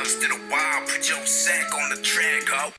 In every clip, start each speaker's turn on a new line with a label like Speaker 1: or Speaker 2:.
Speaker 1: violence to the wild. Put your sack on the track, ho.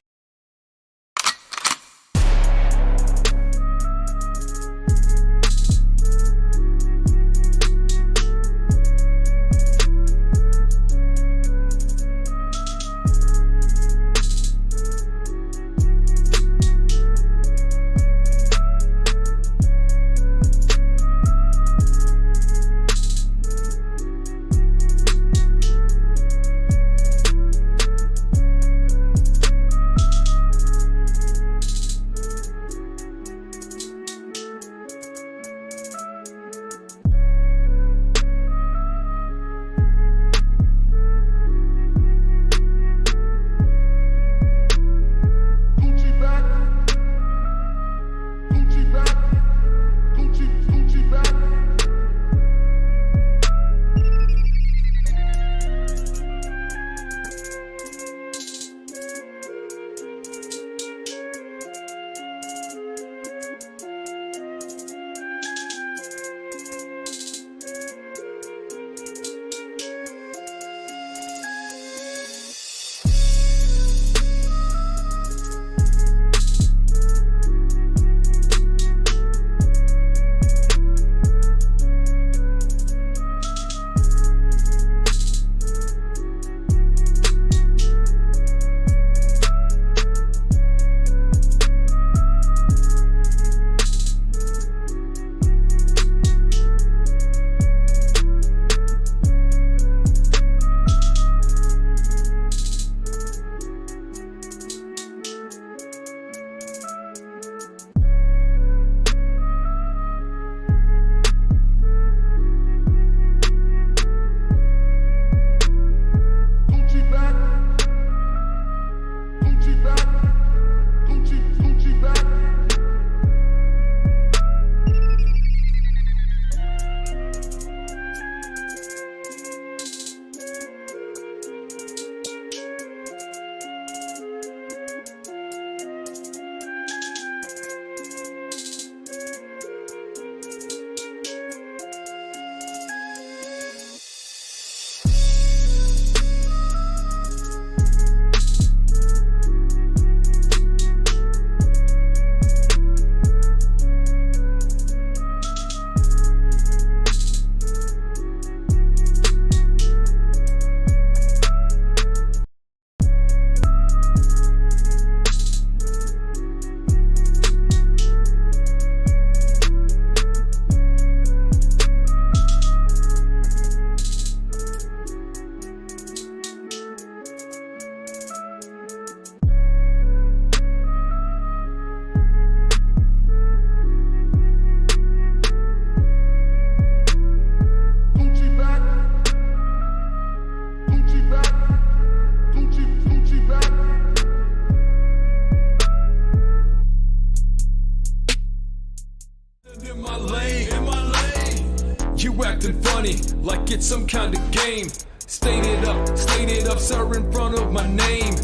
Speaker 2: You acting funny, like it's some kind of game. State it up, sir, in front of my name.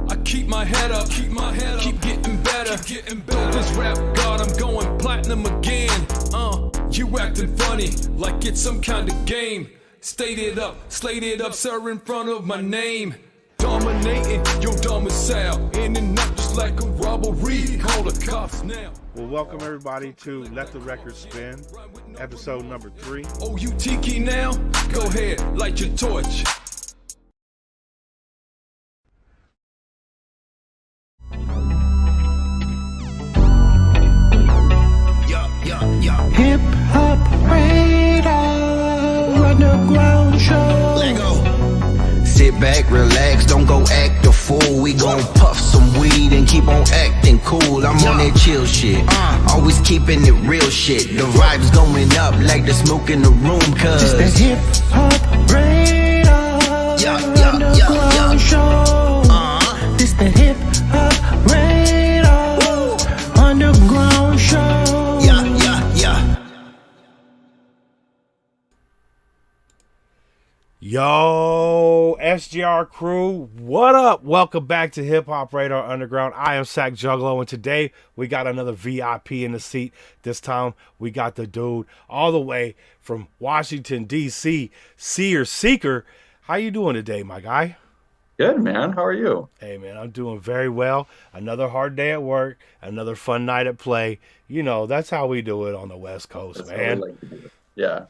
Speaker 2: I keep my head up, keep getting better. Built this rap god, I'm going platinum again. You acting funny, like it's some kind of game. State it up, sir, in front of my name. Dominating your domicile, in and out just like a robbery. Call the cops now.
Speaker 3: Well, welcome everybody to Let the Record Spin, episode number 3.
Speaker 2: Oh, you tiki now? Go ahead, light your torch.
Speaker 4: Hip Hop Radar Underground Show.
Speaker 1: Let go. Sit back, relax, don't go act a fool. We gon' puff some weed and keep on acting cool. I'm on that chill shit, always keeping it real shit. The vibes going up like the smoke in the room, cuz
Speaker 4: It's the Hip Hop Radar Underground Show. This the Hip Hop Radar Underground Show.
Speaker 3: Yo, SGR crew, what up? Welcome back to Hip Hop Radar Underground. I am Sack Juggalo, and today we got another VIP in the seat. This time we got the dude all the way from Washington, D.C., SEER. How you doing today, my guy?
Speaker 5: Good, man. How are you?
Speaker 3: Hey, man, I'm doing very well. Another hard day at work, another fun night at play. You know, that's how we do it on the West Coast,
Speaker 5: That's how we
Speaker 3: man.
Speaker 5: like to do it. Yeah.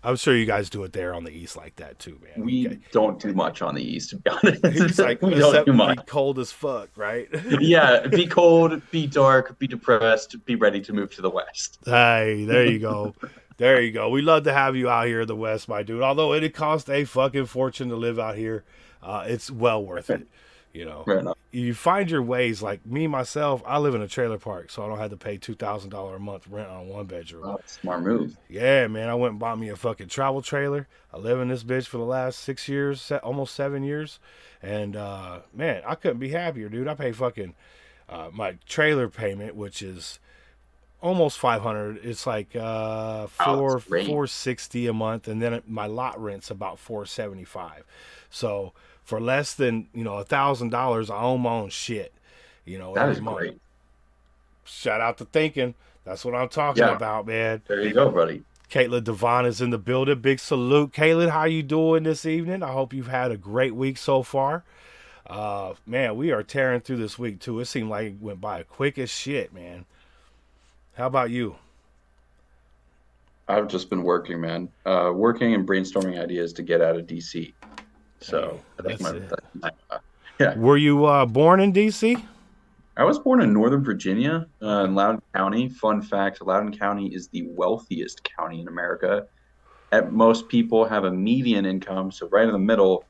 Speaker 3: I'm sure you guys do it there on the East like that too, man.
Speaker 5: We don't do much on the East, to be honest.
Speaker 3: He's like,
Speaker 5: We don't do
Speaker 3: except be
Speaker 5: much.
Speaker 3: cold as fuck, right?
Speaker 5: Yeah, be cold, be dark, be depressed, be ready to move to the West.
Speaker 3: Hey, there you go. There you go. We love to have you out here in the West, my dude. Although it costs a fucking fortune to live out here, it's well worth it. You know,
Speaker 5: Fair enough.
Speaker 3: you find your ways. Like me myself, I live in a trailer park, so I don't have to pay $2,000 a month rent on one bedroom.
Speaker 5: Oh, smart move.
Speaker 3: Yeah, man, I went and bought me a fucking travel trailer. I live in this bitch for the last 6 years, almost 7 years, and man, I couldn't be happier, dude. I pay fucking my trailer payment, which is almost 500. It's like
Speaker 5: Oh, that's great.
Speaker 3: 460 a month, and then my lot rent's about 475. So for less than $1,000, I own my own shit.
Speaker 5: That
Speaker 3: Every
Speaker 5: is
Speaker 3: month.
Speaker 5: great.
Speaker 3: Shout out to thinking. That's what I'm talking
Speaker 5: Yeah,
Speaker 3: about, man.
Speaker 5: there you go, buddy.
Speaker 3: Caitlin Devon is in the building. Big salute, Caitlin. How you doing this evening? I hope you've had a great week so far. Man, we are tearing through this week too. It seemed like it went by quick as shit, man. How about you?
Speaker 5: I've just been working, man. Working and brainstorming ideas to get out of DC.
Speaker 3: Hey,
Speaker 5: So I think
Speaker 3: that's it.
Speaker 5: yeah.
Speaker 3: Were you born in DC?
Speaker 5: I was born in Northern Virginia, in Loudoun County. Fun fact, Loudoun County is the wealthiest county in America. At most people have a median income, so right in the middle,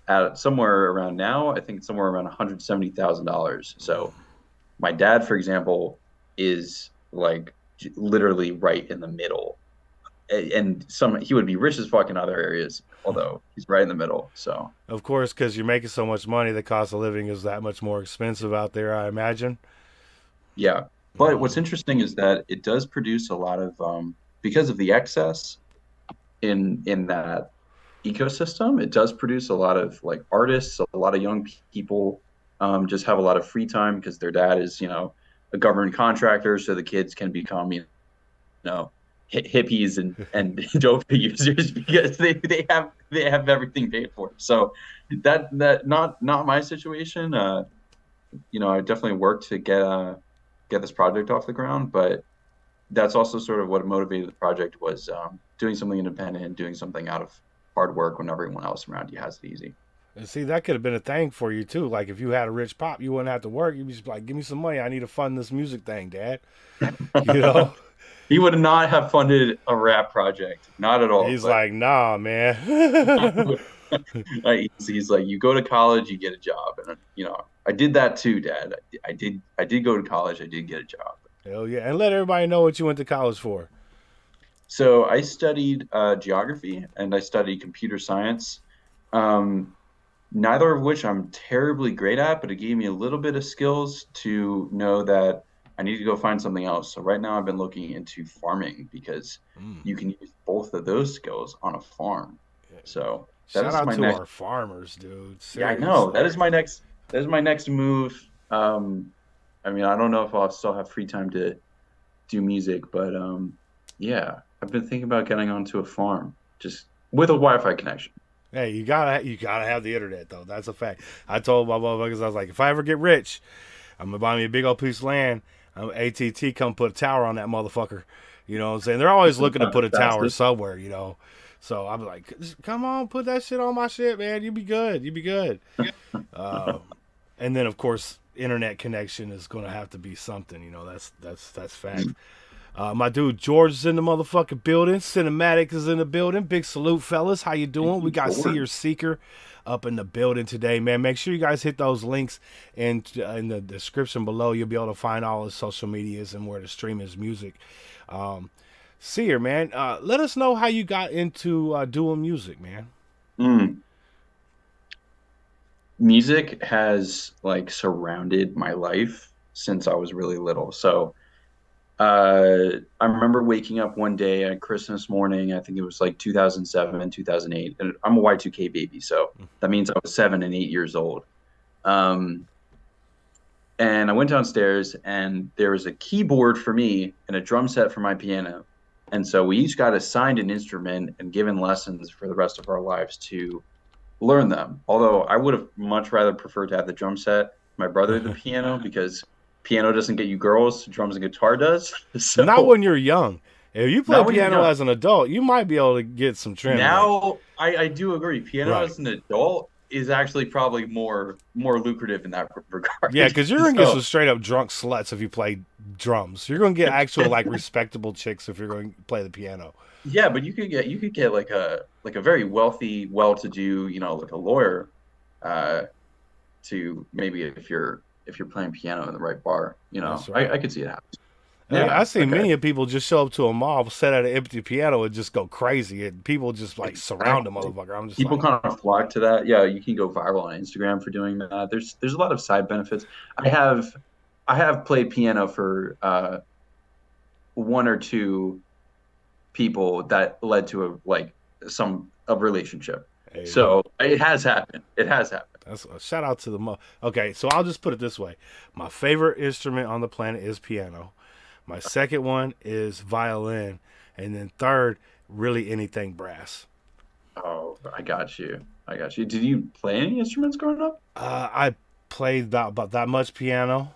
Speaker 5: at somewhere around now, I think it's somewhere around $170,000. So my dad, for example, is like literally right in the middle. And he would be rich as fuck in other areas, although he's right in the middle. So
Speaker 3: Of course, because you're making so much money, the cost of living is that much more expensive out there, I imagine.
Speaker 5: yeah. But what's interesting is that it does produce a lot of because of the excess in that ecosystem, it does produce a lot of like artists, a lot of young people just have a lot of free time because their dad is, a government contractor, so the kids can become, know, hippies and dope users because they have everything paid for. So that not my situation. I definitely worked to get this project off the ground, but that's also sort of what motivated the project was doing something independent and doing something out of hard work when everyone else around you has it easy.
Speaker 3: And see, that could have been a thing for you too. Like if you had a rich pop, you wouldn't have to work. You'd be just like, "Give me some money. I need to fund this music thing, Dad." You know?
Speaker 5: He would not have funded a rap project, not at all.
Speaker 3: He's
Speaker 5: But
Speaker 3: like, "Nah, man."
Speaker 5: he's like, you go to college, you get a job, and I did that too, Dad. I did go to college, I did get a job.
Speaker 3: Hell yeah! And let everybody know what you went to college for.
Speaker 5: So I studied geography and I studied computer science. Neither of which I'm terribly great at, but it gave me a little bit of skills to know that I need to go find something else. So right now I've been looking into farming because
Speaker 3: Mm.
Speaker 5: you can use both of those skills on a farm. So that
Speaker 3: Shout
Speaker 5: is
Speaker 3: out
Speaker 5: my
Speaker 3: to
Speaker 5: next.
Speaker 3: our farmers, dude.
Speaker 5: Yeah, I know.
Speaker 3: Seriously.
Speaker 5: That is my next. That is my next move. I mean, I don't know if I'll still have free time to do music, but yeah, I've been thinking about getting onto a farm just with a Wi-Fi connection.
Speaker 3: Hey, you gotta have the internet though. That's a fact. I told my motherfuckers, I was like, if I ever get rich, I'm gonna buy me a big old piece of land. AT&T come put a tower on that motherfucker. You know what I'm saying? They're always looking to put a tower
Speaker 5: Fastest.
Speaker 3: somewhere. So I'm like, come on, put that shit on my shit, man. You be good. You be good. Uh, and then of course, internet connection is gonna have to be something. That's fact. My dude George is in the motherfucking building. Cinematic is in the building. Big salute, fellas. How you doing? We got SEEKER up in the building today, man. Make sure you guys hit those links in the description below. You'll be able to find all his social medias and where to stream his music. Seer, man, let us know how you got into doing music, man.
Speaker 5: Mm. Music has like surrounded my life since I was really little. So I remember waking up one day on Christmas morning. I think it was like 2007, 2008. And I'm a Y2K baby, so that means I was 7 and 8 years old. Um, and I went downstairs, and there was a keyboard for me and a drum set for my piano. And so we each got assigned an instrument and given lessons for the rest of our lives to learn them. Although I would have much rather preferred to have the drum set, my brother the piano, because piano doesn't get you girls, drums and guitar does.
Speaker 3: Not
Speaker 5: So
Speaker 3: when you're young. If you play
Speaker 5: not when you're
Speaker 3: piano
Speaker 5: young.
Speaker 3: as an adult, you might be able to get some trim. Like,
Speaker 5: Now I do agree. Piano
Speaker 3: right.
Speaker 5: as an adult is actually probably more lucrative in that regard.
Speaker 3: Yeah, because you're gonna get
Speaker 5: So
Speaker 3: some straight up drunk sluts if you play drums. You're gonna get actual like respectable chicks if you're going to play the piano.
Speaker 5: yeah, but you could get like a very wealthy, well-to-do, like a lawyer, uh, to maybe if you're playing piano in the right bar,
Speaker 3: That's right.
Speaker 5: I could see it happen.
Speaker 3: Hey,
Speaker 5: Yeah,
Speaker 3: I seen
Speaker 5: okay.
Speaker 3: many of people just show up to a mall, set at an empty piano, and just go crazy, and people just like surround the
Speaker 5: Exactly.
Speaker 3: motherfucker. I'm just
Speaker 5: People
Speaker 3: like,
Speaker 5: kind of flock to that. Yeah, you can go viral on Instagram for doing that. There's a lot of side benefits. I have played piano for one or two people that led to a relationship.
Speaker 3: hey,
Speaker 5: So it has happened. It has happened.
Speaker 3: that's a shout out to the mo. Okay, so I'll just put it this way: my favorite instrument on the planet is piano. My second one is violin, and then third, really anything brass.
Speaker 5: Oh, I got you. I got you. Did you play any instruments growing up?
Speaker 3: I played about that much piano,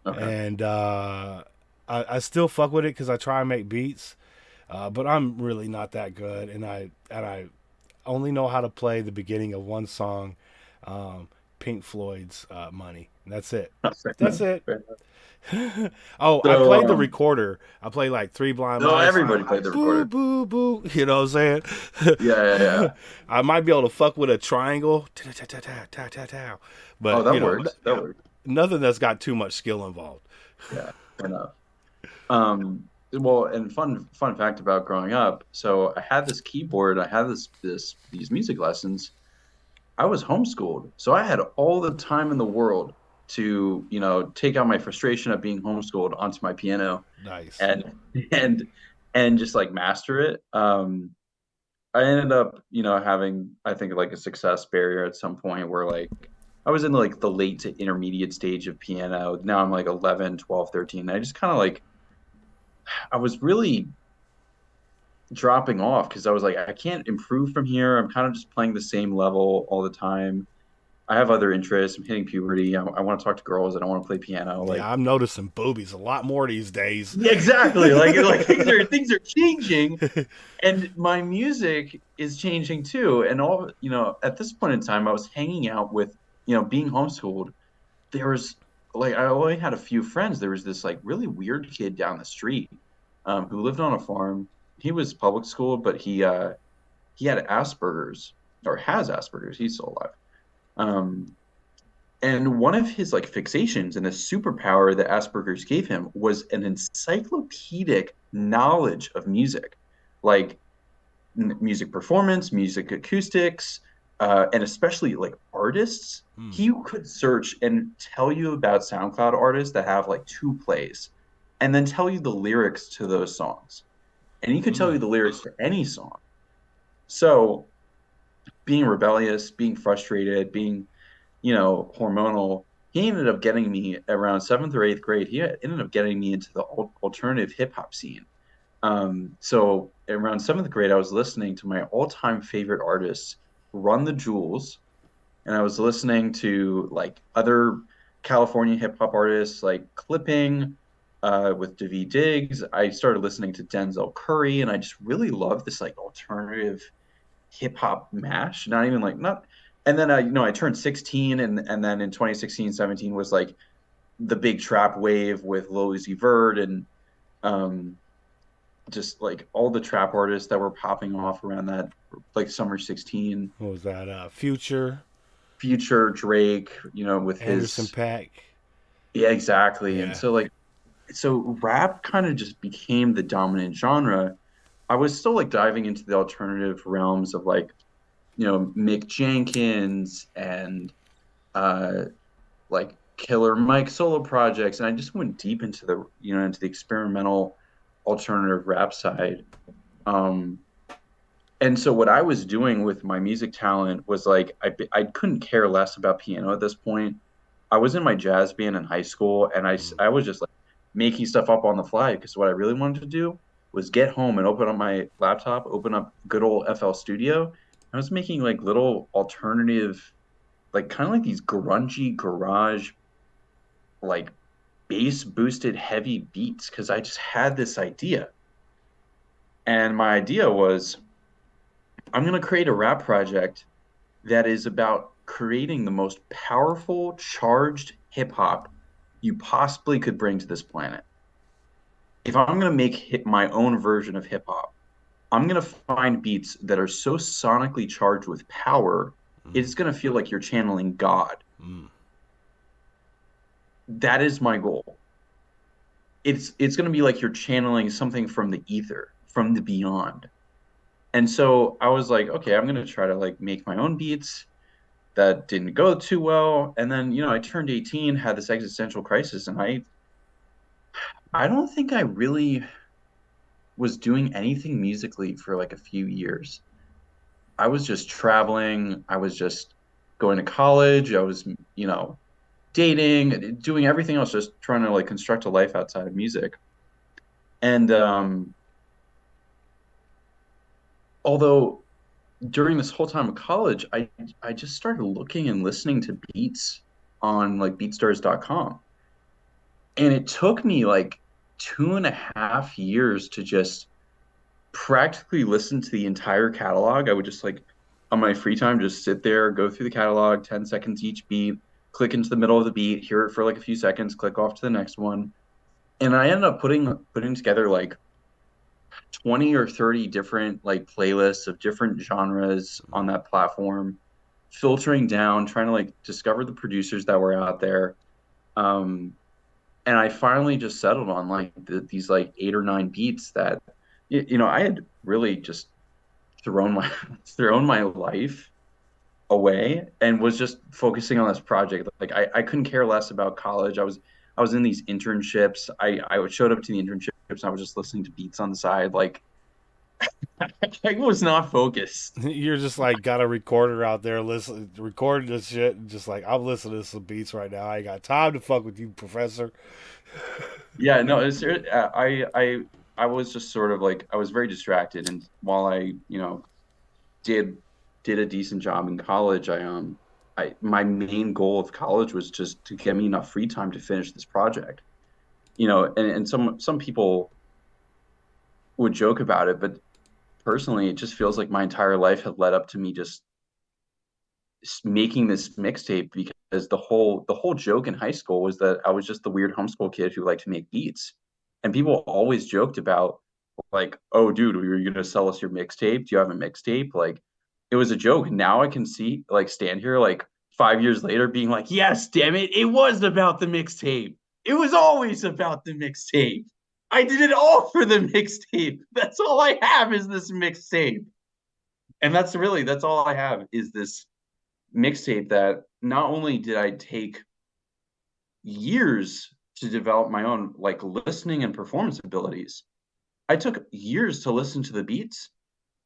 Speaker 5: Okay.
Speaker 3: and I still fuck with it because I try and make beats, but I'm really not that good, and I only know how to play the beginning of one song, Pink Floyd's "Money." And that's it.
Speaker 5: Fair
Speaker 3: That's
Speaker 5: enough,
Speaker 3: it.
Speaker 5: fair enough.
Speaker 3: Oh, I
Speaker 5: So,
Speaker 3: played the recorder. I played like Three Blind
Speaker 5: no,
Speaker 3: Mice.
Speaker 5: everybody played the
Speaker 3: Boo
Speaker 5: recorder.
Speaker 3: boo boo. You know what I'm saying?
Speaker 5: Yeah, yeah, yeah.
Speaker 3: I might be able to fuck with a triangle, ta-ta-ta-ta-ta-ta-ta.
Speaker 5: Oh,
Speaker 3: But
Speaker 5: that works. That works.
Speaker 3: nothing that's got too much skill involved.
Speaker 5: Yeah, fair enough. Well, and fun fact about growing up. So I had this keyboard. I had these music lessons. I was homeschooled, so I had all the time in the world to, take out my frustration of being homeschooled onto my piano
Speaker 3: Nice.
Speaker 5: and and and just like master it. I ended up, having, I think, like a success barrier at some point where like I was in like the late to intermediate stage of piano. Now I'm like 11, 12, 13. I just kind of like I was really dropping off because I was like, I can't improve from here. I'm kind of just playing the same level all the time. I have other interests. I'm hitting puberty. I want to talk to girls. I don't want to play piano.
Speaker 3: Yeah, I'm noticing boobies a lot more these days.
Speaker 5: Yeah, exactly. Like things are changing, and my music is changing too. And all at this point in time, I was hanging out with being homeschooled. There was like I only had a few friends. There was this like really weird kid down the street, who lived on a farm. He was public school, but he had Asperger's or has Asperger's. He's still alive. And one of his like fixations and a superpower that Asperger's gave him was an encyclopedic knowledge of music, like music performance, music acoustics, and especially like artists.
Speaker 3: Hmm.
Speaker 5: He could search and tell you about SoundCloud artists that have like 2 plays, and then tell you the lyrics to those songs. And he could tell you the lyrics to any song. So being rebellious, being frustrated, being, hormonal, he ended up getting me around 7th or 8th grade. He ended up getting me into the alternative hip hop scene. So around 7th grade, I was listening to my all-time favorite artists, Run the Jewels, and I was listening to like other California hip hop artists like Clipping, with Daveed Diggs. I started listening to Denzel Curry, and I just really loved this like alternative hip hop mash. Not even like not. And then I turned 16, and then in 2016, 17 was like the big trap wave with Lil Uzi Vert and just like all the trap artists that were popping off around that like summer 16.
Speaker 3: What was that? Future,
Speaker 5: Future, Drake, with
Speaker 3: Anderson
Speaker 5: his
Speaker 3: Paak.
Speaker 5: yeah, exactly.
Speaker 3: Yeah.
Speaker 5: And so rap kind of just became the dominant genre. I was still like diving into the alternative realms of like, Mick Jenkins and like Killer Mike solo projects, and I just went deep into into the experimental alternative rap side. And so what I was doing with my music talent was like I couldn't care less about piano at this point. I was in my jazz band in high school, and I was just like making stuff up on the fly because what I really wanted to do was get home and open up my laptop, open up good old FL Studio, I was making like little alternative, like kind of like these grungy garage, like bass boosted heavy beats because I just had this idea. And my idea was I'm going to create a rap project that is about creating the most powerful, charged hip hop you possibly could bring to this planet. If I'm going to make my own version of hip hop, I'm going to find beats that are so sonically charged with power, it's going to feel like you're channeling God. That is my goal. It's going to be like you're channeling something from the ether, from the beyond. And so I was like, okay, I'm going to try to like make my own beats. That didn't go too well. And then, I turned 18, had this existential crisis, and I don't think I really was doing anything musically for like a few years. I was just traveling, I was just going to college, I was, dating, doing everything else, just trying to like construct a life outside of music. And although during this whole time of college, I just started looking and listening to beats on like beatstars.com. And it took me like 2.5 years to just practically listen to the entire catalog. I would just like on my free time just sit there, go through the catalog, 10 seconds each beat, click into the middle of the beat, hear it for like a few seconds, click off to the next one. And I ended up putting together like 20 or 30 different like playlists of different genres on that platform, filtering down, trying to like discover the producers that were out there. And I finally just settled on like these like 8 or 9 beats that, I had really just thrown my thrown my life away and was just focusing on this project. Like I couldn't care less about college. I was in these internships. I showed up to the internships and I was just listening to beats on the side. Like I was not focused.
Speaker 3: You're just like got a recorder out there, recording this shit, and just like I'm listening to some beats right now. I ain't got time to fuck with you, professor.
Speaker 5: Yeah, no, I was just sort of like I was very distracted, and while I did a decent job in college, I my main goal of college was just to get me enough free time to finish this project. And some people would joke about it, but personally, it just feels like my entire life had led up to me just making this mixtape because the whole joke in high school was that I was just the weird homeschool kid who liked to make beats. And people always joked about like, "Oh, dude, are you gonna sell us your mixtape? Do you have a mixtape?" Like, it was a joke. Now I can stand here like 5 years later being like, "Yes, damn it, it was about the mixtape. It was always about the mixtape. I did it all for the mixtape. That's all I have is this mixtape." And that's all I have is this mixtape that not only did I take years to develop my own like listening and performance abilities, I took years to listen to the beats,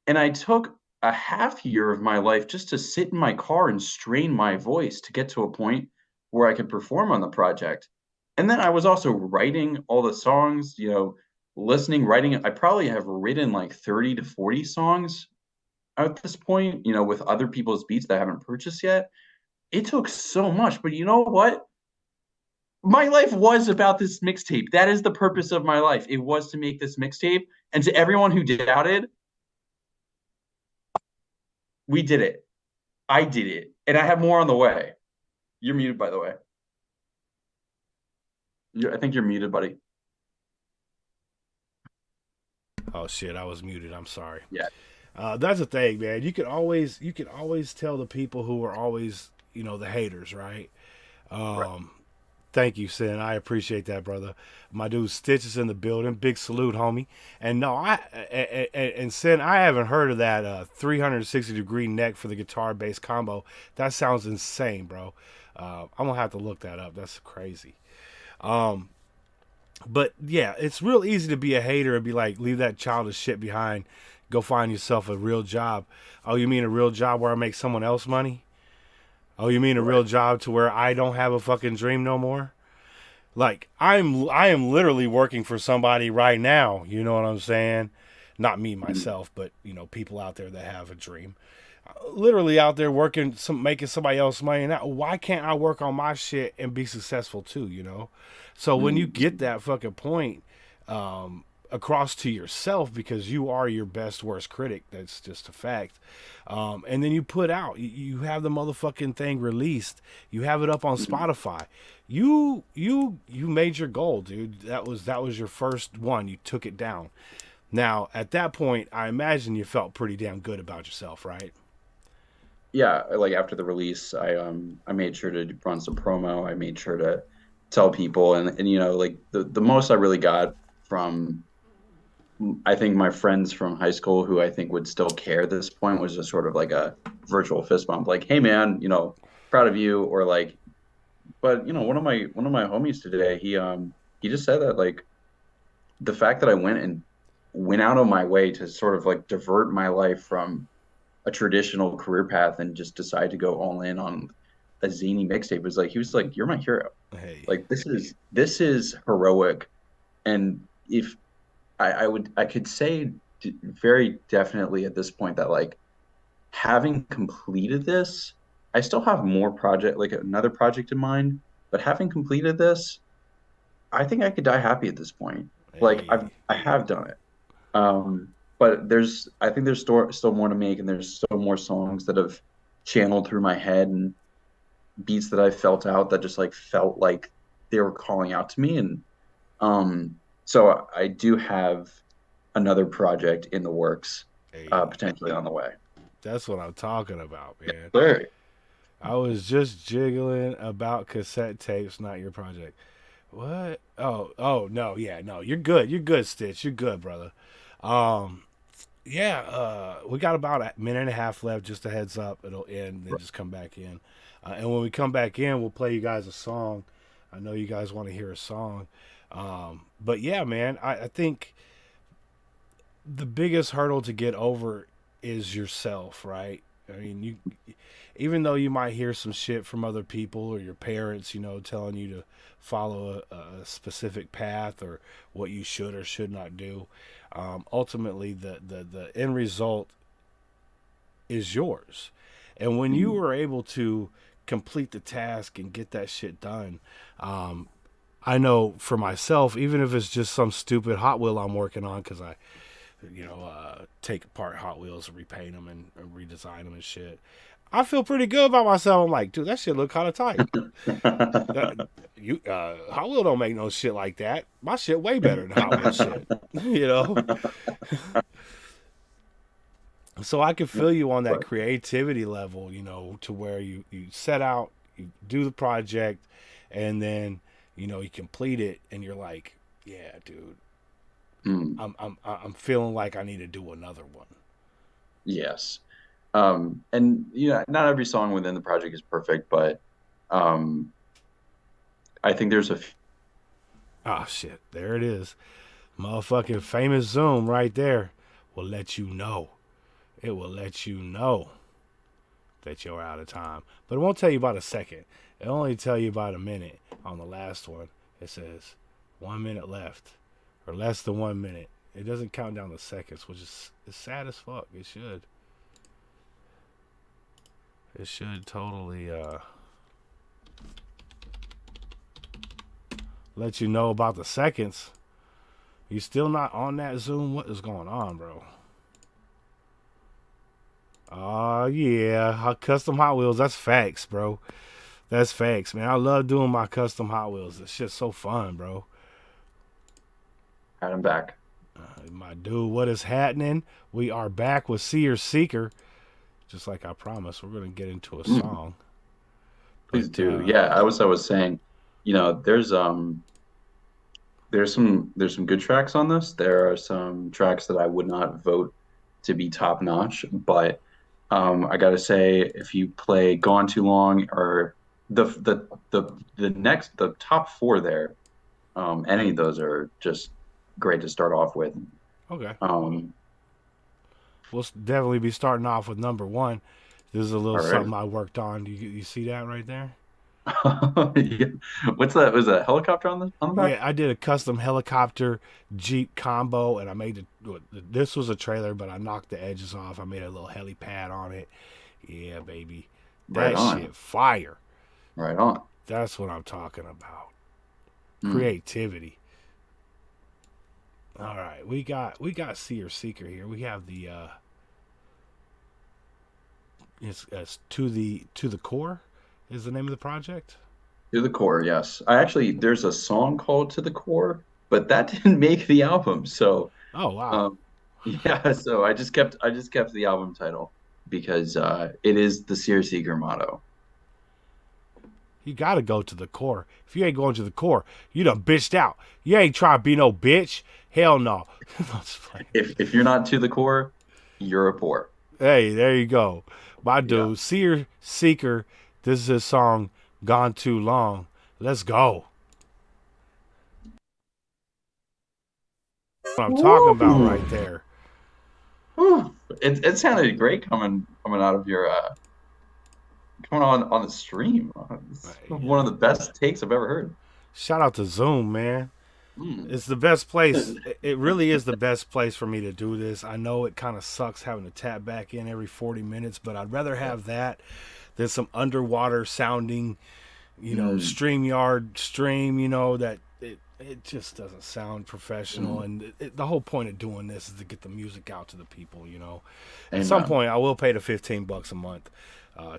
Speaker 5: and I took a half year of my life just to sit in my car and strain my voice to get to a point where I could perform on the project. And then I was also writing all the songs, listening, writing. I probably have written like 30 to 40 songs at this point, with other people's beats that I haven't purchased yet. It took so much, but you know what? My life was about this mixtape. That is the purpose of my life. It was to make this mixtape. And to everyone who doubted, we did it. I did it. And I have more on the way. You're muted, by the way. I think you're muted, buddy.
Speaker 3: Oh shit, I was muted. I'm sorry.
Speaker 5: Yeah.
Speaker 3: That's the thing, man. You can always tell the people who are always, the haters, right?
Speaker 5: Right.
Speaker 3: Thank you, Sin. I appreciate that, brother. My dude Stitch is in the building. Big salute, homie. And no, and Sin, I haven't heard of that 360-degree neck for the guitar bass combo. That sounds insane, bro. I'm gonna have to look that up. That's crazy. But yeah, it's real easy to be a hater and be like, leave that childish shit behind. Go find yourself a real job. Oh, you mean a real job where I make someone else money? Oh, you mean a real job to where I don't have a fucking dream no more? Like, I am literally working for somebody right now. You know what I'm saying? Not me, myself, but, people out there that have a dream. literally out there working, making somebody else money. Now, why can't I work on my shit and be successful too? You know. So when you get that fucking point across to yourself, because you are your best worst critic, that's just a fact. And then you put out, you have the motherfucking thing released, you have it up on Spotify. You made your goal, dude. That was your first one. You took it down. Now at that point, I imagine you felt pretty damn good about yourself, right?
Speaker 5: Yeah, like after the release, I made sure to run some promo. I made sure to tell people, and like the most I really got from, I think, my friends from high school, who I think would still care at this point, was just sort of like a virtual fist bump, like, "Hey man, proud of you," or like, but one of my homies today, he just said that, like, the fact that I went out of my way to sort of like divert my life from a traditional career path and just decide to go all in on a zany mixtape was like, he was like, "You're my hero.
Speaker 3: Hey,
Speaker 5: Like, this is heroic." And if I could say very definitely at this point that, like, having completed this, I still have like another project in mind, but having completed this, I think I could die happy at this point. Like,
Speaker 3: hey,
Speaker 5: I have done it. But I think there's still more to make, and there's still more songs that have channeled through my head, and beats that I felt out that just like felt like they were calling out to me. And so I do have another project in the works,
Speaker 3: hey.
Speaker 5: potentially on the way.
Speaker 3: That's what I'm talking about, man.
Speaker 5: Sure.
Speaker 3: I was just jiggling about cassette tapes, not your project. What? Oh, no, yeah, no, you're good. You're good, Stitch. You're good, brother. Yeah, we got about a minute and a half left. Just a heads up, it'll end, then just come back in. And when we come back in, we'll play you guys a song. I know you guys want to hear a song. But yeah, man, I think the biggest hurdle to get over is yourself, right? I mean, even though you might hear some shit from other people or your parents, telling you to follow a specific path or what you should or should not do, ultimately the end result is yours. And when you were able to complete the task and get that shit done, I know for myself, even if it's just some stupid Hot Wheel I'm working on, because I take apart Hot Wheels and repaint them and redesign them and shit, I feel pretty good about myself. I'm like, dude, that shit look kind of tight. Hot Wheel don't make no shit like that. My shit way better than Hot Wheel shit. So I can feel you on that creativity level, to where you set out, you do the project, and then you complete it, and you're like, yeah, dude, I'm feeling like I need to do another one.
Speaker 5: Yes. And not every song within the project is perfect, but I think there's
Speaker 3: Oh shit, there it is. Motherfucking famous zoom right there will let you know. It will let you know that you're out of time. But it won't tell you about a second. It'll only tell you about a minute. On the last one, it says 1 minute left, or less than 1 minute. It doesn't count down the seconds, which is sad as fuck. It should. It should totally let you know about the seconds. You still not on that Zoom? What is going on, bro? Oh, yeah. Custom Hot Wheels. That's facts, bro. That's facts, man. I love doing my custom Hot Wheels. This shit's so fun, bro.
Speaker 5: I'm back.
Speaker 3: My dude, what is happening? We are back with SEEKER. Just like I promised, we're going to get into a song.
Speaker 5: Please do. Yeah, I was saying, there's some good tracks on this. There are some tracks that I would not vote to be top notch, but I gotta say, if you play Gone Too Long or the top four there, any of those are just great to start off with.
Speaker 3: Okay. We'll definitely be starting off with number one. This is a little something I worked on. You see that right there?
Speaker 5: Yeah. What's that? Was that a helicopter on the back?
Speaker 3: Yeah, I did a custom helicopter Jeep combo, and I made this was a trailer, but I knocked the edges off. I made a little helipad on it. Yeah, baby.
Speaker 5: Right
Speaker 3: That
Speaker 5: on.
Speaker 3: shit fire.
Speaker 5: Right on.
Speaker 3: That's what I'm talking about.
Speaker 5: Mm.
Speaker 3: Creativity. All right, we got SEEKER here. We have the it's to the core is the name of the project.
Speaker 5: To the core, yes. I actually there's a song called To the Core, but that didn't make the album. So
Speaker 3: Oh wow.
Speaker 5: um yeah, so I just kept the album title because it is the SEER motto.
Speaker 3: You gotta go to the core. If you ain't going to the core, you done bitched out. You ain't trying to be no bitch. Hell no.
Speaker 5: If you're not to the core, you're a poor.
Speaker 3: Hey, there you go. My
Speaker 5: Yeah.
Speaker 3: dude, SEEKER. This is his song, Gone Too Long. Let's go. What I'm talking about right there.
Speaker 5: Whew. It sounded great coming out of your coming on the stream. It's one of the best takes I've ever heard.
Speaker 3: Shout out to Zoom, man.
Speaker 5: Mm.
Speaker 3: It's the best place. It really is the best place for me to do this. I know it kind of sucks having to tap back in every 40 minutes, but I'd rather have that than some underwater sounding, StreamYard stream, that it just doesn't sound professional. And the whole point of doing this is to get the music out to the people. At some
Speaker 5: Amen.
Speaker 3: point, I will pay the $15 a month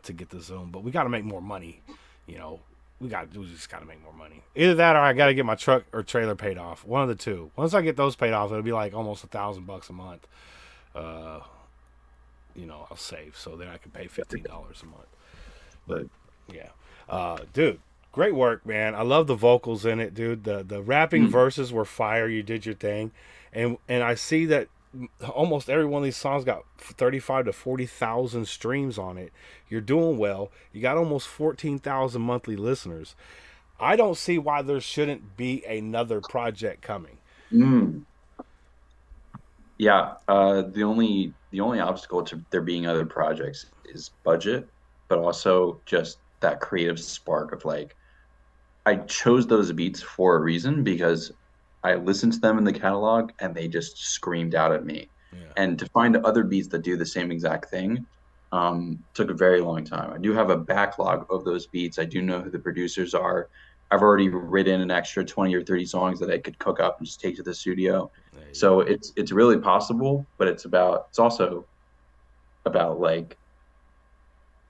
Speaker 3: to get the Zoom, but we got to make more money, you know. We just gotta make more money. Either that, or I gotta get my truck or trailer paid off. One of the two. Once I get those paid off, it'll be like almost $1,000 a month. I'll save so then I can pay $15 a month. But yeah, dude, great work, man. I love the vocals in it, dude. The rapping verses were fire. You did your thing, and I see that almost every one of these songs got 35 to 40,000 streams on it. You're doing well. You got almost 14,000 monthly listeners. I don't see why there shouldn't be another project coming.
Speaker 5: Mm. Yeah, the only obstacle to there being other projects is budget, but also just that creative spark of like I chose those beats for a reason because I listened to them in the catalog and they just screamed out at me.
Speaker 3: Yeah.
Speaker 5: And to find other beats that do the same exact thing took a very long time. I do have a backlog of those beats. I do know who the producers are. I've already written an extra 20 or 30 songs that I could cook up and just take to the studio. So it's really possible, but it's also about like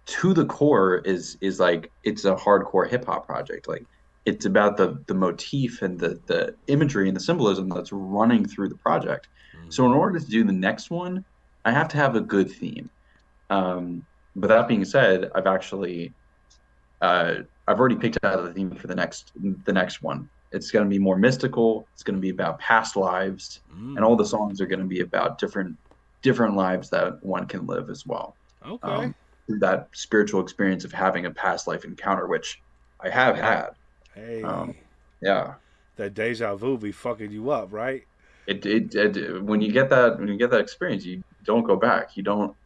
Speaker 5: to the core is like it's a hardcore hip hop project. Like it's about the motif and the imagery and the symbolism that's running through the project. So in order to do the next one, I have to have a good theme. But that being said, I've already picked out the theme for the next one. It's going to be more mystical. It's going to be about past lives, and all the songs are going to be about different lives that one can live as well.
Speaker 3: Okay.
Speaker 5: Through that spiritual experience of having a past life encounter, which I have had.
Speaker 3: Hey,
Speaker 5: Yeah.
Speaker 3: that deja vu be fucking you up, right?
Speaker 5: It when you get that experience, you don't go back. You don't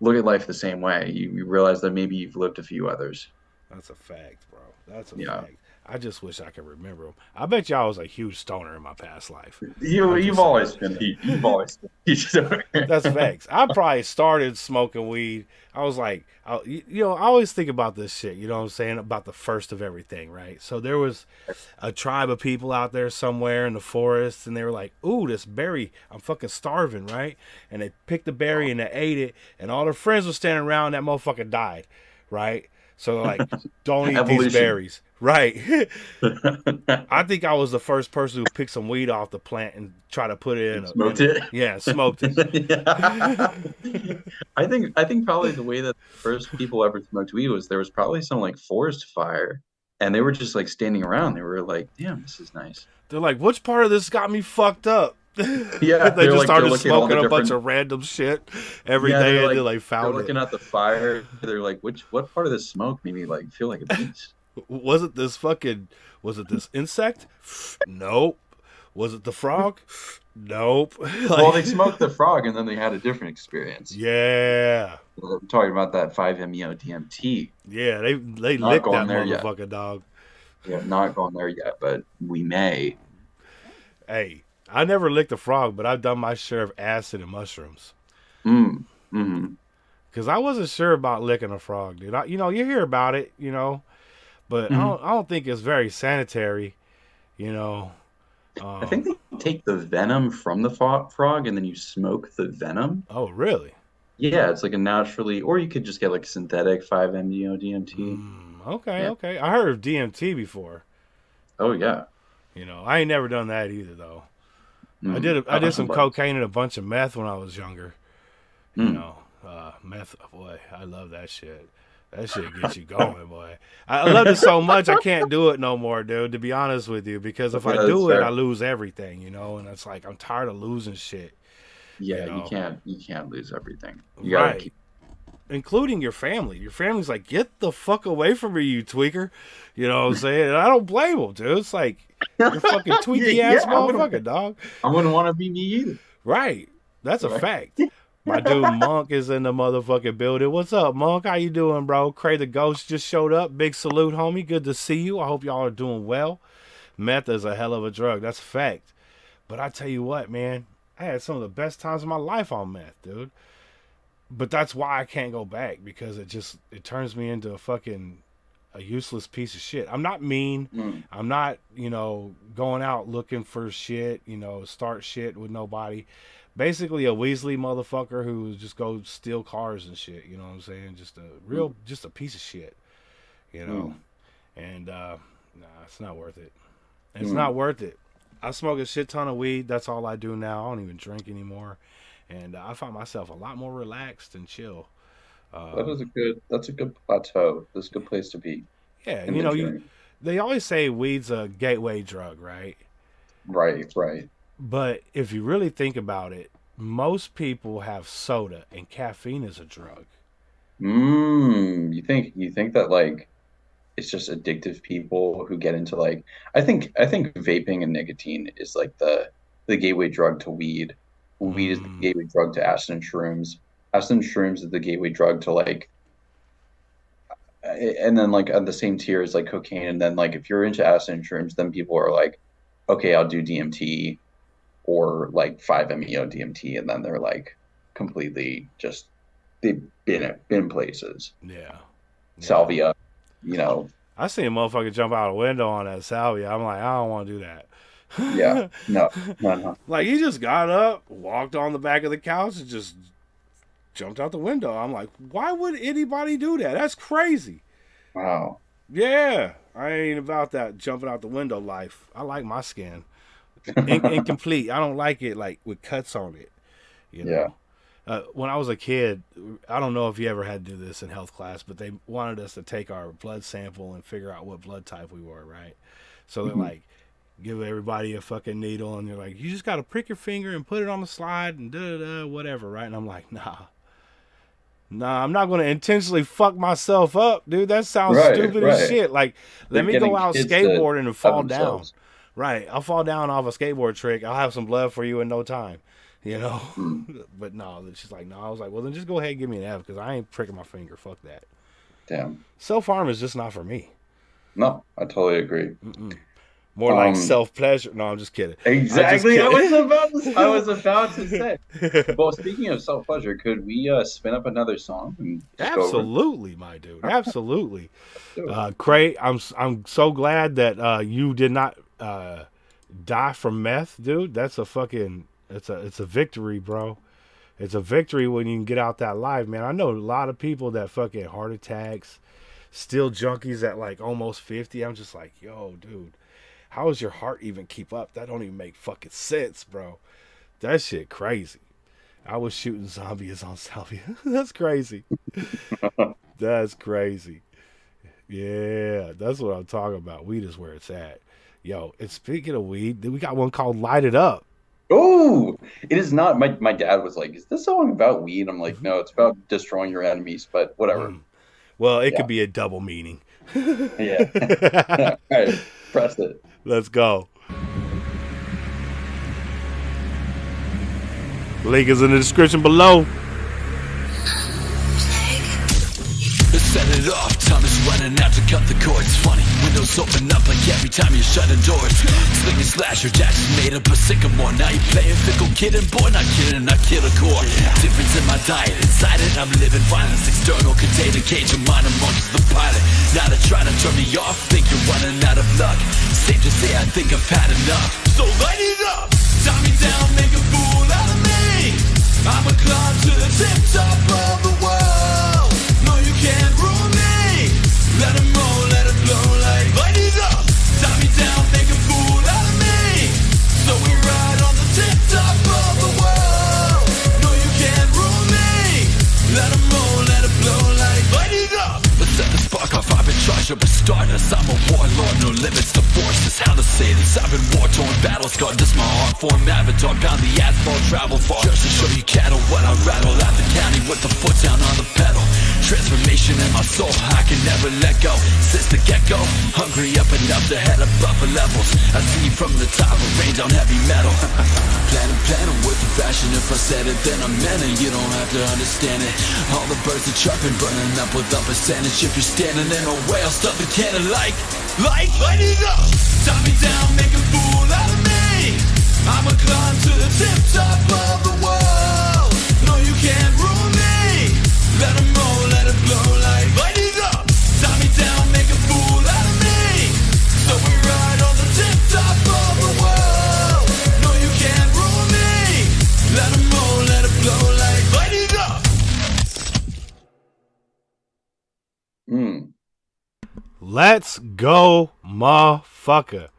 Speaker 5: look at life the same way. You realize that maybe you've lived a few others.
Speaker 3: That's a fact, bro. That's a
Speaker 5: Yeah.
Speaker 3: fact. I just wish I could remember them. I bet y'all was a huge stoner in my past life.
Speaker 5: You've always been he's
Speaker 3: That's facts. I probably started smoking weed. I was like, I always think about this shit, you know what I'm saying, about the first of everything, right? So there was a tribe of people out there somewhere in the forest, and they were like, ooh, this berry, I'm fucking starving, right? And they picked the berry and they ate it, and all their friends were standing around, and that motherfucker died, right? So they're like, don't eat these
Speaker 5: Evolution.
Speaker 3: berries. Right. I think I was the first person who picked some weed off the plant and tried to put it in.
Speaker 5: Smoked it?
Speaker 3: Yeah, smoked it.
Speaker 5: Yeah. I think probably the way that the first people ever smoked weed was there was probably some like forest fire, and they were just like standing around. They were like, "Damn, this is nice."
Speaker 3: They're like, which part of this got me fucked up?
Speaker 5: Yeah,
Speaker 3: they just started
Speaker 5: looking at all the
Speaker 3: smoking a bunch
Speaker 5: different-
Speaker 3: of random shit every
Speaker 5: Yeah,
Speaker 3: day
Speaker 5: they're
Speaker 3: until
Speaker 5: like,
Speaker 3: they found
Speaker 5: they're looking
Speaker 3: it.
Speaker 5: at the fire. They're like, what part of the smoke made me like feel like a beast?
Speaker 3: Was it this insect? Nope. Was it the frog? Nope.
Speaker 5: Well, they smoked the frog and then they had a different experience.
Speaker 3: Yeah.
Speaker 5: I'm talking about that 5-MeO DMT.
Speaker 3: Yeah, they
Speaker 5: Not
Speaker 3: licked
Speaker 5: going
Speaker 3: that
Speaker 5: there yet.
Speaker 3: motherfucker, dog.
Speaker 5: Yeah, not going there yet, but we may.
Speaker 3: Hey, I never licked a frog, but I've done my share of acid and mushrooms.
Speaker 5: Mm-hmm.
Speaker 3: Because I wasn't sure about licking a frog, dude. You hear about it, but I don't think it's very sanitary, you know.
Speaker 5: I think they take the venom from the frog and then you smoke the venom.
Speaker 3: Oh, really?
Speaker 5: Yeah, it's like a naturally, or you could just get like synthetic 5-MeO DMT.
Speaker 3: Okay,
Speaker 5: Yeah.
Speaker 3: okay. I heard of DMT before.
Speaker 5: Oh yeah.
Speaker 3: I ain't never done that either, though. I
Speaker 5: Mm.
Speaker 3: did some cocaine and a bunch of meth when I was younger. Meth, boy, I love that shit. That shit gets you going, boy. I love it so much I can't do it no more, dude, to be honest with you. Because if I
Speaker 5: Yeah,
Speaker 3: do
Speaker 5: that's
Speaker 3: it,
Speaker 5: fair.
Speaker 3: I lose everything, and it's like I'm tired of losing shit.
Speaker 5: Yeah,
Speaker 3: You know?
Speaker 5: you can't lose everything. You gotta
Speaker 3: Right.
Speaker 5: keep.
Speaker 3: Including your family. Your family's like, get the fuck away from me, you tweaker. You know what I'm saying? And I don't blame them, dude. It's like, you're fucking tweaky ass motherfucker, dog.
Speaker 5: I wouldn't want to be me either.
Speaker 3: Right. That's a
Speaker 5: Right.
Speaker 3: fact. My dude Monk is in the motherfucking building. What's up, Monk? How you doing, bro? Cray the Ghost just showed up. Big salute, homie. Good to see you. I hope y'all are doing well. Meth is a hell of a drug. That's a fact. But I tell you what, man. I had some of the best times of my life on meth, dude. But that's why I can't go back, because it turns me into a useless piece of shit. I'm not mean.
Speaker 5: Mm.
Speaker 3: I'm not, going out looking for shit, start shit with nobody. Basically a Weasley motherfucker who just go steal cars and shit, you know what I'm saying? Just a piece of shit, And nah, it's not worth it. It's not worth it. I smoke a shit ton of weed. That's all I do now. I don't even drink anymore. And I find myself a lot more relaxed and chill.
Speaker 5: That's a good plateau. That's a good place to be.
Speaker 3: Yeah,
Speaker 5: In the journey.
Speaker 3: they always say weed's a gateway drug, right?
Speaker 5: Right.
Speaker 3: But if you really think about it, most people have soda, and caffeine is a drug.
Speaker 5: You think that like it's just addictive people who get into like I think vaping and nicotine is like the gateway drug to weed. Weed is the gateway drug to acid and shrooms. Acid and shrooms is the gateway drug to like, and then like on the same tier is like cocaine. And then like if you're into acid and shrooms, then people are like, okay, I'll do DMT or like 5-MeO DMT, and then they're like completely just they've been places.
Speaker 3: Yeah.
Speaker 5: Salvia,
Speaker 3: I seen a motherfucker jump out a window on that salvia. I'm like, I don't want to do that.
Speaker 5: yeah, no.
Speaker 3: Like, he just got up, walked on the back of the couch, and just jumped out the window. I'm like, why would anybody do that? That's crazy.
Speaker 5: Wow.
Speaker 3: Yeah, I ain't about that jumping out the window life. I like my skin incomplete. I don't like it like with cuts on it.
Speaker 5: Yeah.
Speaker 3: When I was a kid, I don't know if you ever had to do this in health class, but they wanted us to take our blood sample and figure out what blood type we were, right? So they're like, give everybody a fucking needle, and they're like, you just got to prick your finger and put it on the slide and da-da-da, whatever, right? And I'm like, nah, I'm not going to intentionally fuck myself up, dude. That sounds stupid as shit. Like, let me go out skateboarding and fall down. Right. I'll fall down off a skateboard trick. I'll have some blood for you in no time, But no, she's like, no. I was like, well, then just go ahead and give me an F, because I ain't pricking my finger. Fuck that.
Speaker 5: Damn.
Speaker 3: Self-harm is just not for me.
Speaker 5: No, I totally agree.
Speaker 3: More like self-pleasure. No, I'm just kidding.
Speaker 5: Exactly. I was about to say. Well, speaking of self-pleasure, could we spin up another song? And just go over?
Speaker 3: Absolutely, my dude. Absolutely. Cray, I'm so glad that you did not die from meth, dude. That's a fucking it's a victory, bro. It's a victory when you can get out that life, man. I know a lot of people that fucking heart attacks, still junkies at like almost 50. I'm just like, yo, dude, how does your heart even keep up? That don't even make fucking sense, bro. That shit crazy. I was shooting zombies on salvia. That's crazy. That's crazy. Yeah, that's what I'm talking about. Weed is where it's at. Yo, and speaking of weed, we got one called Light It Up.
Speaker 5: Oh, it is not. My dad was like, is this song about weed? I'm like, no, it's about destroying your enemies, but whatever.
Speaker 3: Well, it could be a double meaning.
Speaker 5: Yeah. All right, press it.
Speaker 3: Let's go. Link is in the description below.
Speaker 2: Let's set it off, time is running out to cut the cord. It's funny, windows open up like every time you shut the doors. Slinging slasher jacks made up a sycamore. Now you playing fickle kidding, boy, not kidding, I kill a core. Difference in my diet, inside it I'm living violence. External container cage of mine amongst the pilot. Now they're trying to turn me off, think you're running out of luck. Safe to say I think I've had enough. So light it up, tie me down, make a fool out of me. I'ma climb to the tip top of the world. No, you can't rule me. Let it roll, let it blow like light it up. Tie me down, make a fool out of me. So we ride on the tip top of the world. No, you can't rule me. Let it roll, let it blow like light it up. Let's set the spark off, I've been charged up with stardust. I'm a warlord, no limits to forces. How to say this, I've been war-torn, battle-scarred. This my hard-form avatar, pound the asphalt, travel far. Just to show you cattle what I rattle out the county with the foot down on the pedal. Transformation in my soul, I can never let go. Since the get-go, hungry up enough to head above the levels. I see you from the top, a range on heavy metal. Planning with the fashion. If I said it, then I meant it. You don't have to understand it. All the birds are chirping, burning up with a percentage. If you're standing in a way, I'll stuff the cannon like light it up. Tie me down, make a fool out of me. I'ma climb to the tip top of the world. No, you can't rule me. Let 'em roll, let it blow like light it up. Tie me down, make a fool out of me. So we ride on the tip top of the world. No, you can't rule me. Let 'em roll, let it blow like light it up.
Speaker 3: Let's go, motherfucker.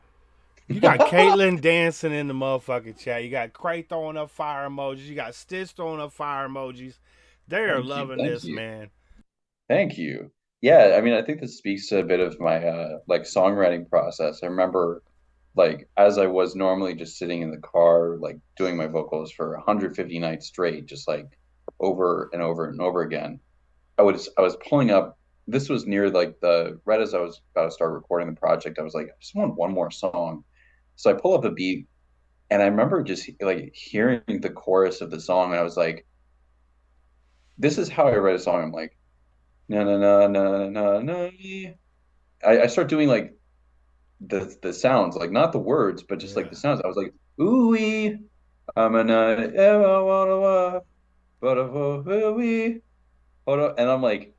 Speaker 3: You got Caitlin dancing in the motherfucking chat. You got Cray throwing up fire emojis. You got Stitch throwing up fire emojis. They are loving this, man.
Speaker 5: Thank you. Yeah, I mean, I think this speaks to a bit of my like songwriting process. I remember, like, as I was normally just sitting in the car, like doing my vocals for 150 nights straight, just like over and over and over again. I was pulling up. This was near like right as I was about to start recording the project. I was like, I just want one more song. So I pull up a beat, and I remember just like hearing the chorus of the song, and I was like, this is how I write a song. I'm like, na na na na na na. I start doing like the sounds, like not the words, but just like the sounds. I was like, ooh wee, I'm a and I'm like,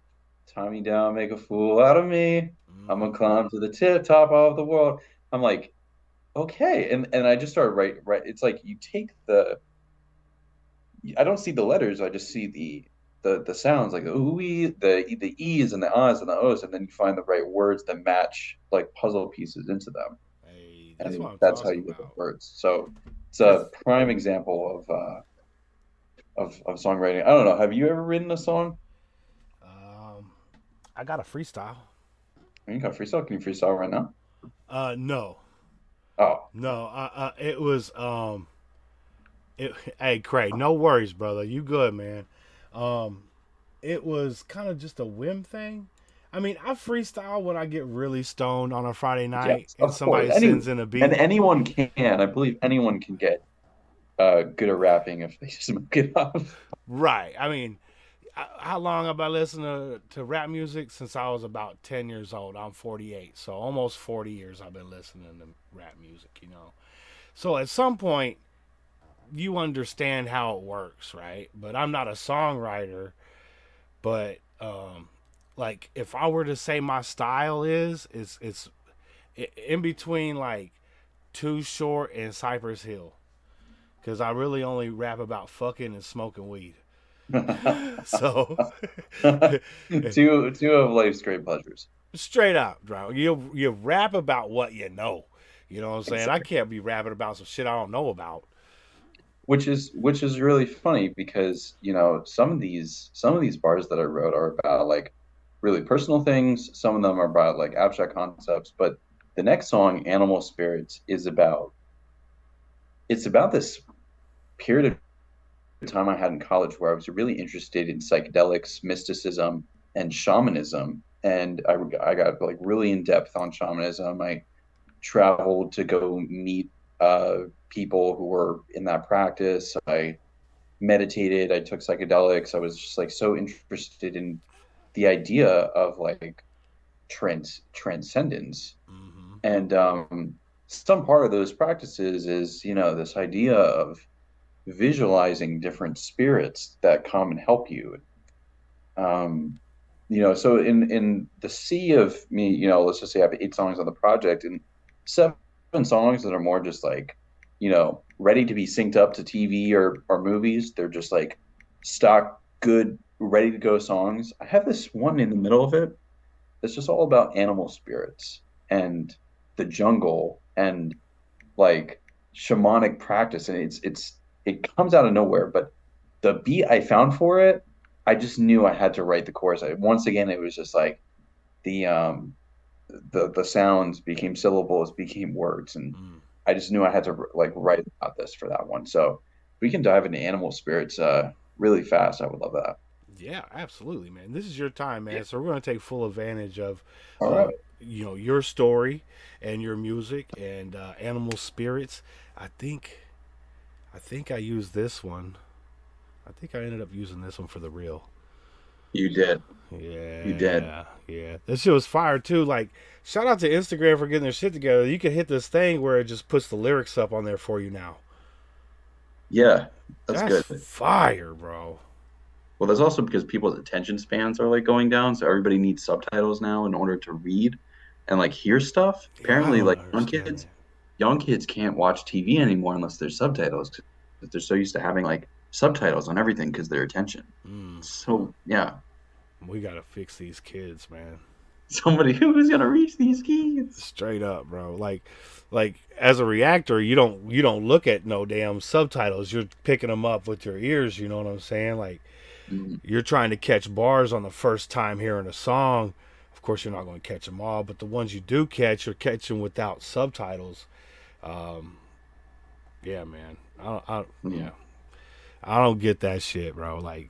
Speaker 5: tie me down, make a fool out of me. I'm gonna climb to the tip top of the world. I'm like, okay, and I just started right. It's like you take I don't see the letters, I just see the sounds, like the ooey, the e's and the ahs and the o's, and then you find the right words that match like puzzle pieces into them.
Speaker 3: Hey,
Speaker 5: And that's how you get the words. So it's a prime example of songwriting. I don't know. Have you ever written a song?
Speaker 3: I got a freestyle.
Speaker 5: You got freestyle? Can you freestyle right now?
Speaker 3: No.
Speaker 5: Oh.
Speaker 3: No, it was hey Craig, no worries, brother. You good, man. It was kind of just a whim thing. I mean, I freestyle when I get really stoned on a Friday night,
Speaker 5: Yes,
Speaker 3: and somebody sends in a beat.
Speaker 5: And anyone can. I believe anyone can get good at rapping if they smoke it up.
Speaker 3: Right. I mean, how long have I listened to rap music? Since I was about 10 years old. I'm 48. So almost 40 years I've been listening to rap music, you know. So at some point, you understand how it works, right? But I'm not a songwriter. But like, if I were to say my style it's in between like Too Short and Cypress Hill, because I really only rap about fucking and smoking weed. So
Speaker 5: two of life's great pleasures.
Speaker 3: Straight up, bro. You rap about what you know. You know what I'm saying?
Speaker 5: Exactly.
Speaker 3: I can't be rapping about some shit I don't know about.
Speaker 5: Which is really funny because, you know, some of these bars that I wrote are about like really personal things. Some of them are about like abstract concepts. But the next song, Animal Spirits, is about this period of time I had in college where I was really interested in psychedelics, mysticism, and shamanism. And I got like really in depth on shamanism. I traveled to go meet people who were in that practice. I meditated, I took psychedelics. I was just like so interested in the idea of like transcendence. And some part of those practices is, you know, this idea of visualizing different spirits that come and help you. You know, so in the sea of me, you know, let's just say I have 8 songs on the project, and 7 songs that are more just like, you know, ready to be synced up to TV or movies. They're just like stock, good, ready to go songs. I have this one in the middle of it that's just all about animal spirits and the jungle and like shamanic practice, and it comes out of nowhere. But the beat I found for it, I just knew I had to write the chorus. Once again, it was just like the sounds became syllables, became words, and I just knew I had to like write about this for that one. So we can dive into animal spirits really fast. I would love that.
Speaker 3: Yeah, absolutely, man. This is your time, man. So we're going to take full advantage of,
Speaker 5: All right.
Speaker 3: you know, your story and your music and animal spirits. I think I used this one. I think I ended up using this one for the reel.
Speaker 5: You did.
Speaker 3: Yeah,
Speaker 5: You did.
Speaker 3: Yeah. This shit was fire too. Like, shout out to Instagram for getting their shit together. You can hit this thing where it just puts the lyrics up on there for you now.
Speaker 5: Yeah, that's good.
Speaker 3: Fire, bro.
Speaker 5: Well, that's also because people's attention spans are like going down, so everybody needs subtitles now in order to read and like hear stuff. Apparently,
Speaker 3: I
Speaker 5: like
Speaker 3: don't
Speaker 5: young
Speaker 3: understand
Speaker 5: kids,
Speaker 3: that.
Speaker 5: young kids can't watch TV anymore unless there's subtitles, because they're so used to having like subtitles on everything because their attention. So yeah,
Speaker 3: We gotta fix these kids, man.
Speaker 5: somebody who's gonna reach these kids.
Speaker 3: Straight up, bro. Like as a reactor, you don't look at no damn subtitles. You're picking them up with your ears. You know what I'm saying? Like, you're trying to catch bars on the first time hearing a song. Of course, you're not going to catch them all, but the ones you do catch, you're catching without subtitles. Yeah, man. I don't get that shit, bro. Like,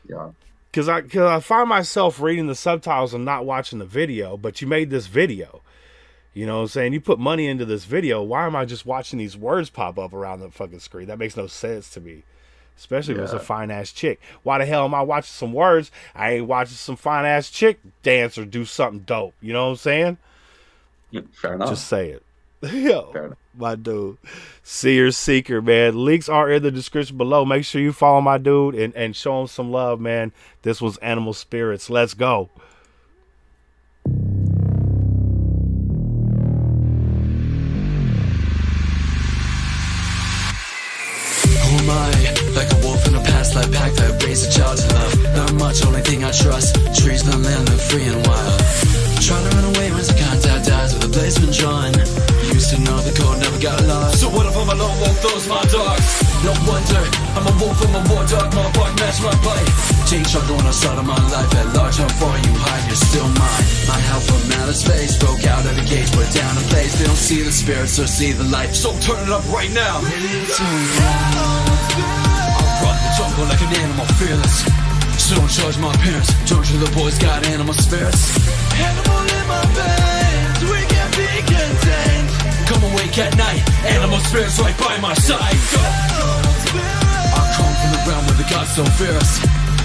Speaker 5: Yeah.
Speaker 3: Cause I find myself reading the subtitles and not watching the video, but you made this video. You know what I'm saying? You put money into this video. Why am I just watching these words pop up around the fucking screen? That makes no sense to me. Especially if it's a fine ass chick. Why the hell am I watching some words? I ain't watching some fine ass chick dance or do something dope. You know what I'm saying?
Speaker 5: Fair enough.
Speaker 3: Just say it. Yo,
Speaker 5: Fair enough.
Speaker 3: my dude. SEEKER, man. Links are in the description below. Make sure you follow my dude and show him some love, man. This was Animal Spirits. Let's go.
Speaker 6: Who am I? Like a wolf in a past life pack that raised a child to love. Not much, only thing I trust. Trees, the land, live free and wild. Trying to run away when some contact dies with a blaze been drawn. Used to know the code, never got lost. So what if I'm a lone wolf, those my dogs? No wonder, I'm a wolf, I'm a war dog. My bark match my bite. Take struggle when I started my life at large. How far you hide, you're still mine. My hell from outer space broke out of the cage, put it down in place. They don't see the spirits or see the light. So turn it up right now. I'll run the jungle like an animal, fearless. So don't charge my parents. Don't you, the boys got animal spirits. Animal in my veins, we can be contained. Come awake at night, animal spirits right by my side. Go. I come from the realm where the gods don't fear us.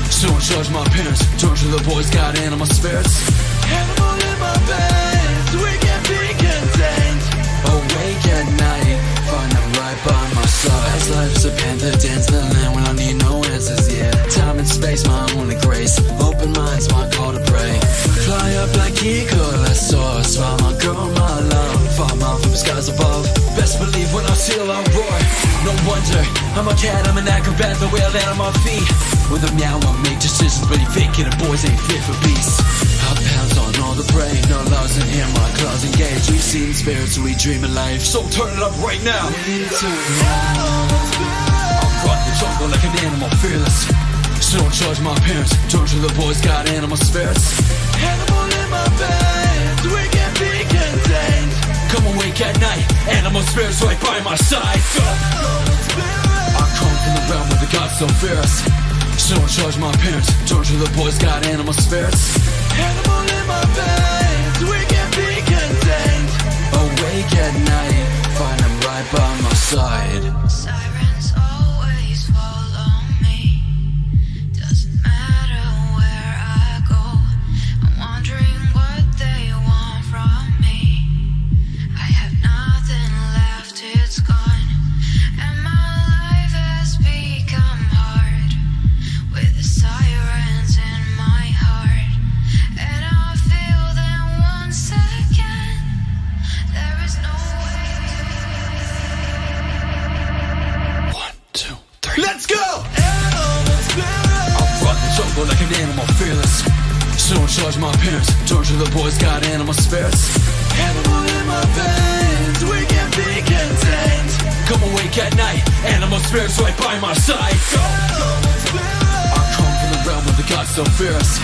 Speaker 6: So don't charge my parents. Don't you, the boys got animal spirits. Animal in my veins, we can be contained. Awake at night, find them right by my side. As life's a panther, dance the land when I need no answers, yeah. Time and space, my only grace. Open minds, my call to pray. Fly up like eagle, let's soar. Smile, my girl, my love. Fall out from the skies above. Best believe when I seal, I'll roar. No wonder, I'm a cat, I'm an acrobat, the way I land on my feet. With a meow, I make decisions, but he vacant, and boys ain't fit for beasts. I pounce on all the prey, no laws in here, my claws engaged. We've seen spirits, we dream of life, so turn it up right now. I'll run the jungle like an animal, fearless. So don't charge my parents, don't you, the boys got animal spirits. Animal in my veins, we can be contained. Come awake at night, animal spirits right by my side. I come from the realm where the gods don't fear us. So don't charge my parents, don't you, the boys got animal spirits. Animal in my veins, we can be contained. Awake at night, find them right by my side.
Speaker 7: Sirens always follow me.
Speaker 6: an animal, fearless. So don't charge my parents, torture the boys, got animal spirits. Animal in my veins, we can be contained. Come awake at night, animal spirits right by my side. I come from the realm of the gods, so fear us.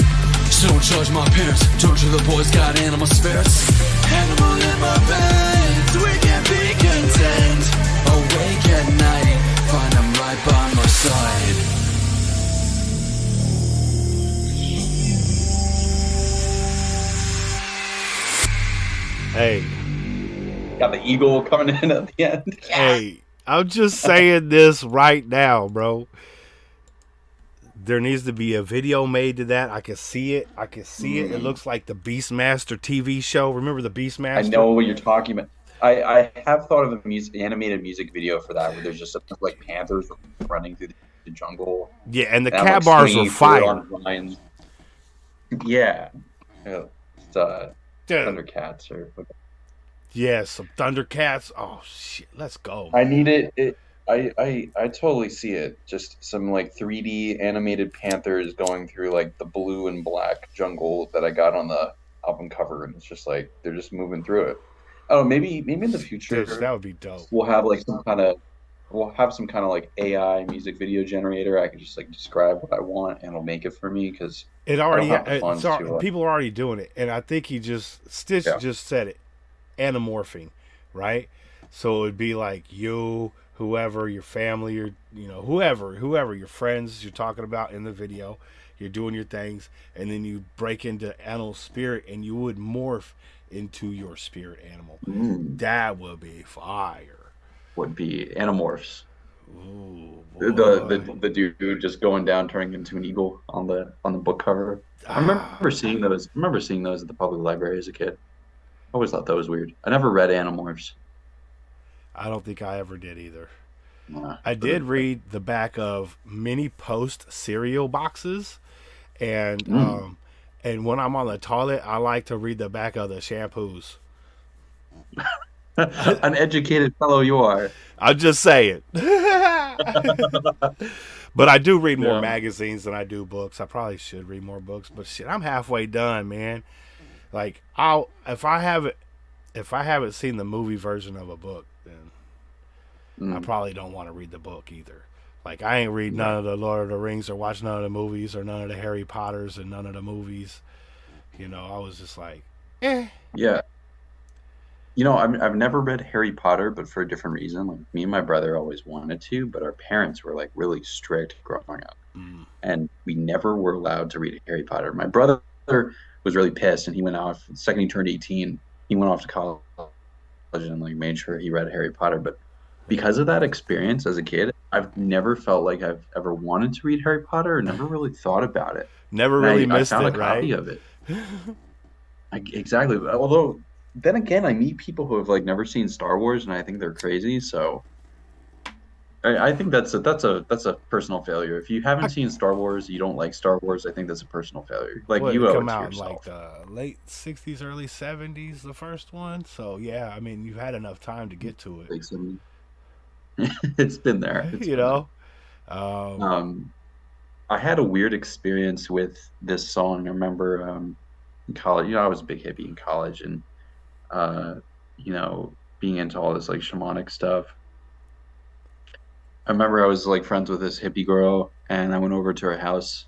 Speaker 6: So don't charge my parents, torture the boys, got animal spirits. Animal in my veins, we can be contained. Awake at night, find them right by my side.
Speaker 3: Hey,
Speaker 5: Got the eagle coming in at the end.
Speaker 3: hey, I'm just saying this right now, bro. There needs to be a video made to that. I can see it. It looks like the Beastmaster TV show. Remember the Beastmaster?
Speaker 5: I know what you're talking about. I have thought of animated music video for that, where there's just like panthers running through the jungle.
Speaker 3: Yeah, and the
Speaker 5: And I'm,
Speaker 3: cat
Speaker 5: like,
Speaker 3: bars
Speaker 5: swinging
Speaker 3: are
Speaker 5: through it
Speaker 3: fire.
Speaker 5: on vines. Yeah. It's,
Speaker 3: Dude.
Speaker 5: Thundercats or whatever.
Speaker 3: Yeah, some Thundercats. Oh shit, let's go.
Speaker 5: I need it. I totally see it. Just some like 3D animated panthers going through like the blue and black jungle that I got on the album cover, and it's just like they're just moving through it. Oh, maybe in the future
Speaker 3: Dude, that would be dope.
Speaker 5: we'll have like some kind of like AI music video generator. I can just like describe what I want, and it'll make it for me because
Speaker 3: It already
Speaker 5: I don't have the funds to,
Speaker 3: people are already doing it, and I think Stitch
Speaker 5: Yeah.
Speaker 3: just said it, anamorphing, right? So it'd be like you, whoever your family, or whoever your friends you're talking about in the video, you're doing your things, and then you break into animal spirit, and you would morph into your spirit animal. That would be fire.
Speaker 5: would be Animorphs.
Speaker 3: Ooh,
Speaker 5: The dude just going down, turning into an eagle on the book cover. I remember seeing those. At the public library as a kid. I always thought that was weird. I never read Animorphs.
Speaker 3: I don't think I ever did either.
Speaker 5: Nah.
Speaker 3: I did read the back of many Post cereal boxes, and when I'm on the toilet, I like to read the back of the shampoos.
Speaker 5: An educated fellow you are.
Speaker 3: I'm just saying. But I do read more
Speaker 5: Yeah.
Speaker 3: magazines than I do books. I probably should read more books, but shit, I'm halfway done, man. Like if I haven't seen the movie version of a book, then I probably don't want to read the book either. Like I ain't read none of the Lord of the Rings or watch none of the movies or none of the Harry Potters and none of the movies. I was just like,
Speaker 5: Yeah. I've never read Harry Potter, but for a different reason. Like me and my brother always wanted to, but our parents were like really strict growing up, and we never were allowed to read Harry Potter. My brother was really pissed, and he went off the second he turned 18. He went off to college and like made sure he read Harry Potter. But because of that experience as a kid, I've never felt like I've ever wanted to read Harry Potter, or never really thought about it.
Speaker 3: never
Speaker 5: And
Speaker 3: really
Speaker 5: I
Speaker 3: missed
Speaker 5: found
Speaker 3: it,
Speaker 5: a copy
Speaker 3: right?
Speaker 5: of it. Exactly. Although then again, I meet people who have like never seen Star Wars, and I think they're crazy. So I think that's a personal failure. If you haven't seen Star Wars, you don't like Star Wars. I think that's a personal failure. Like
Speaker 3: What,
Speaker 5: you
Speaker 3: it
Speaker 5: owe it
Speaker 3: come
Speaker 5: to
Speaker 3: out in
Speaker 5: yourself.
Speaker 3: like the late 60s, early 70s, the first one. So yeah, I mean, you've had enough time to get to it.
Speaker 5: Like, some- it's been there. It's
Speaker 3: You
Speaker 5: been
Speaker 3: know,
Speaker 5: there. I had a weird experience with this song. I remember in college. I was a big hippie in college, and being into all this like shamanic stuff. I remember I was like friends with this hippie girl, and I went over to her house,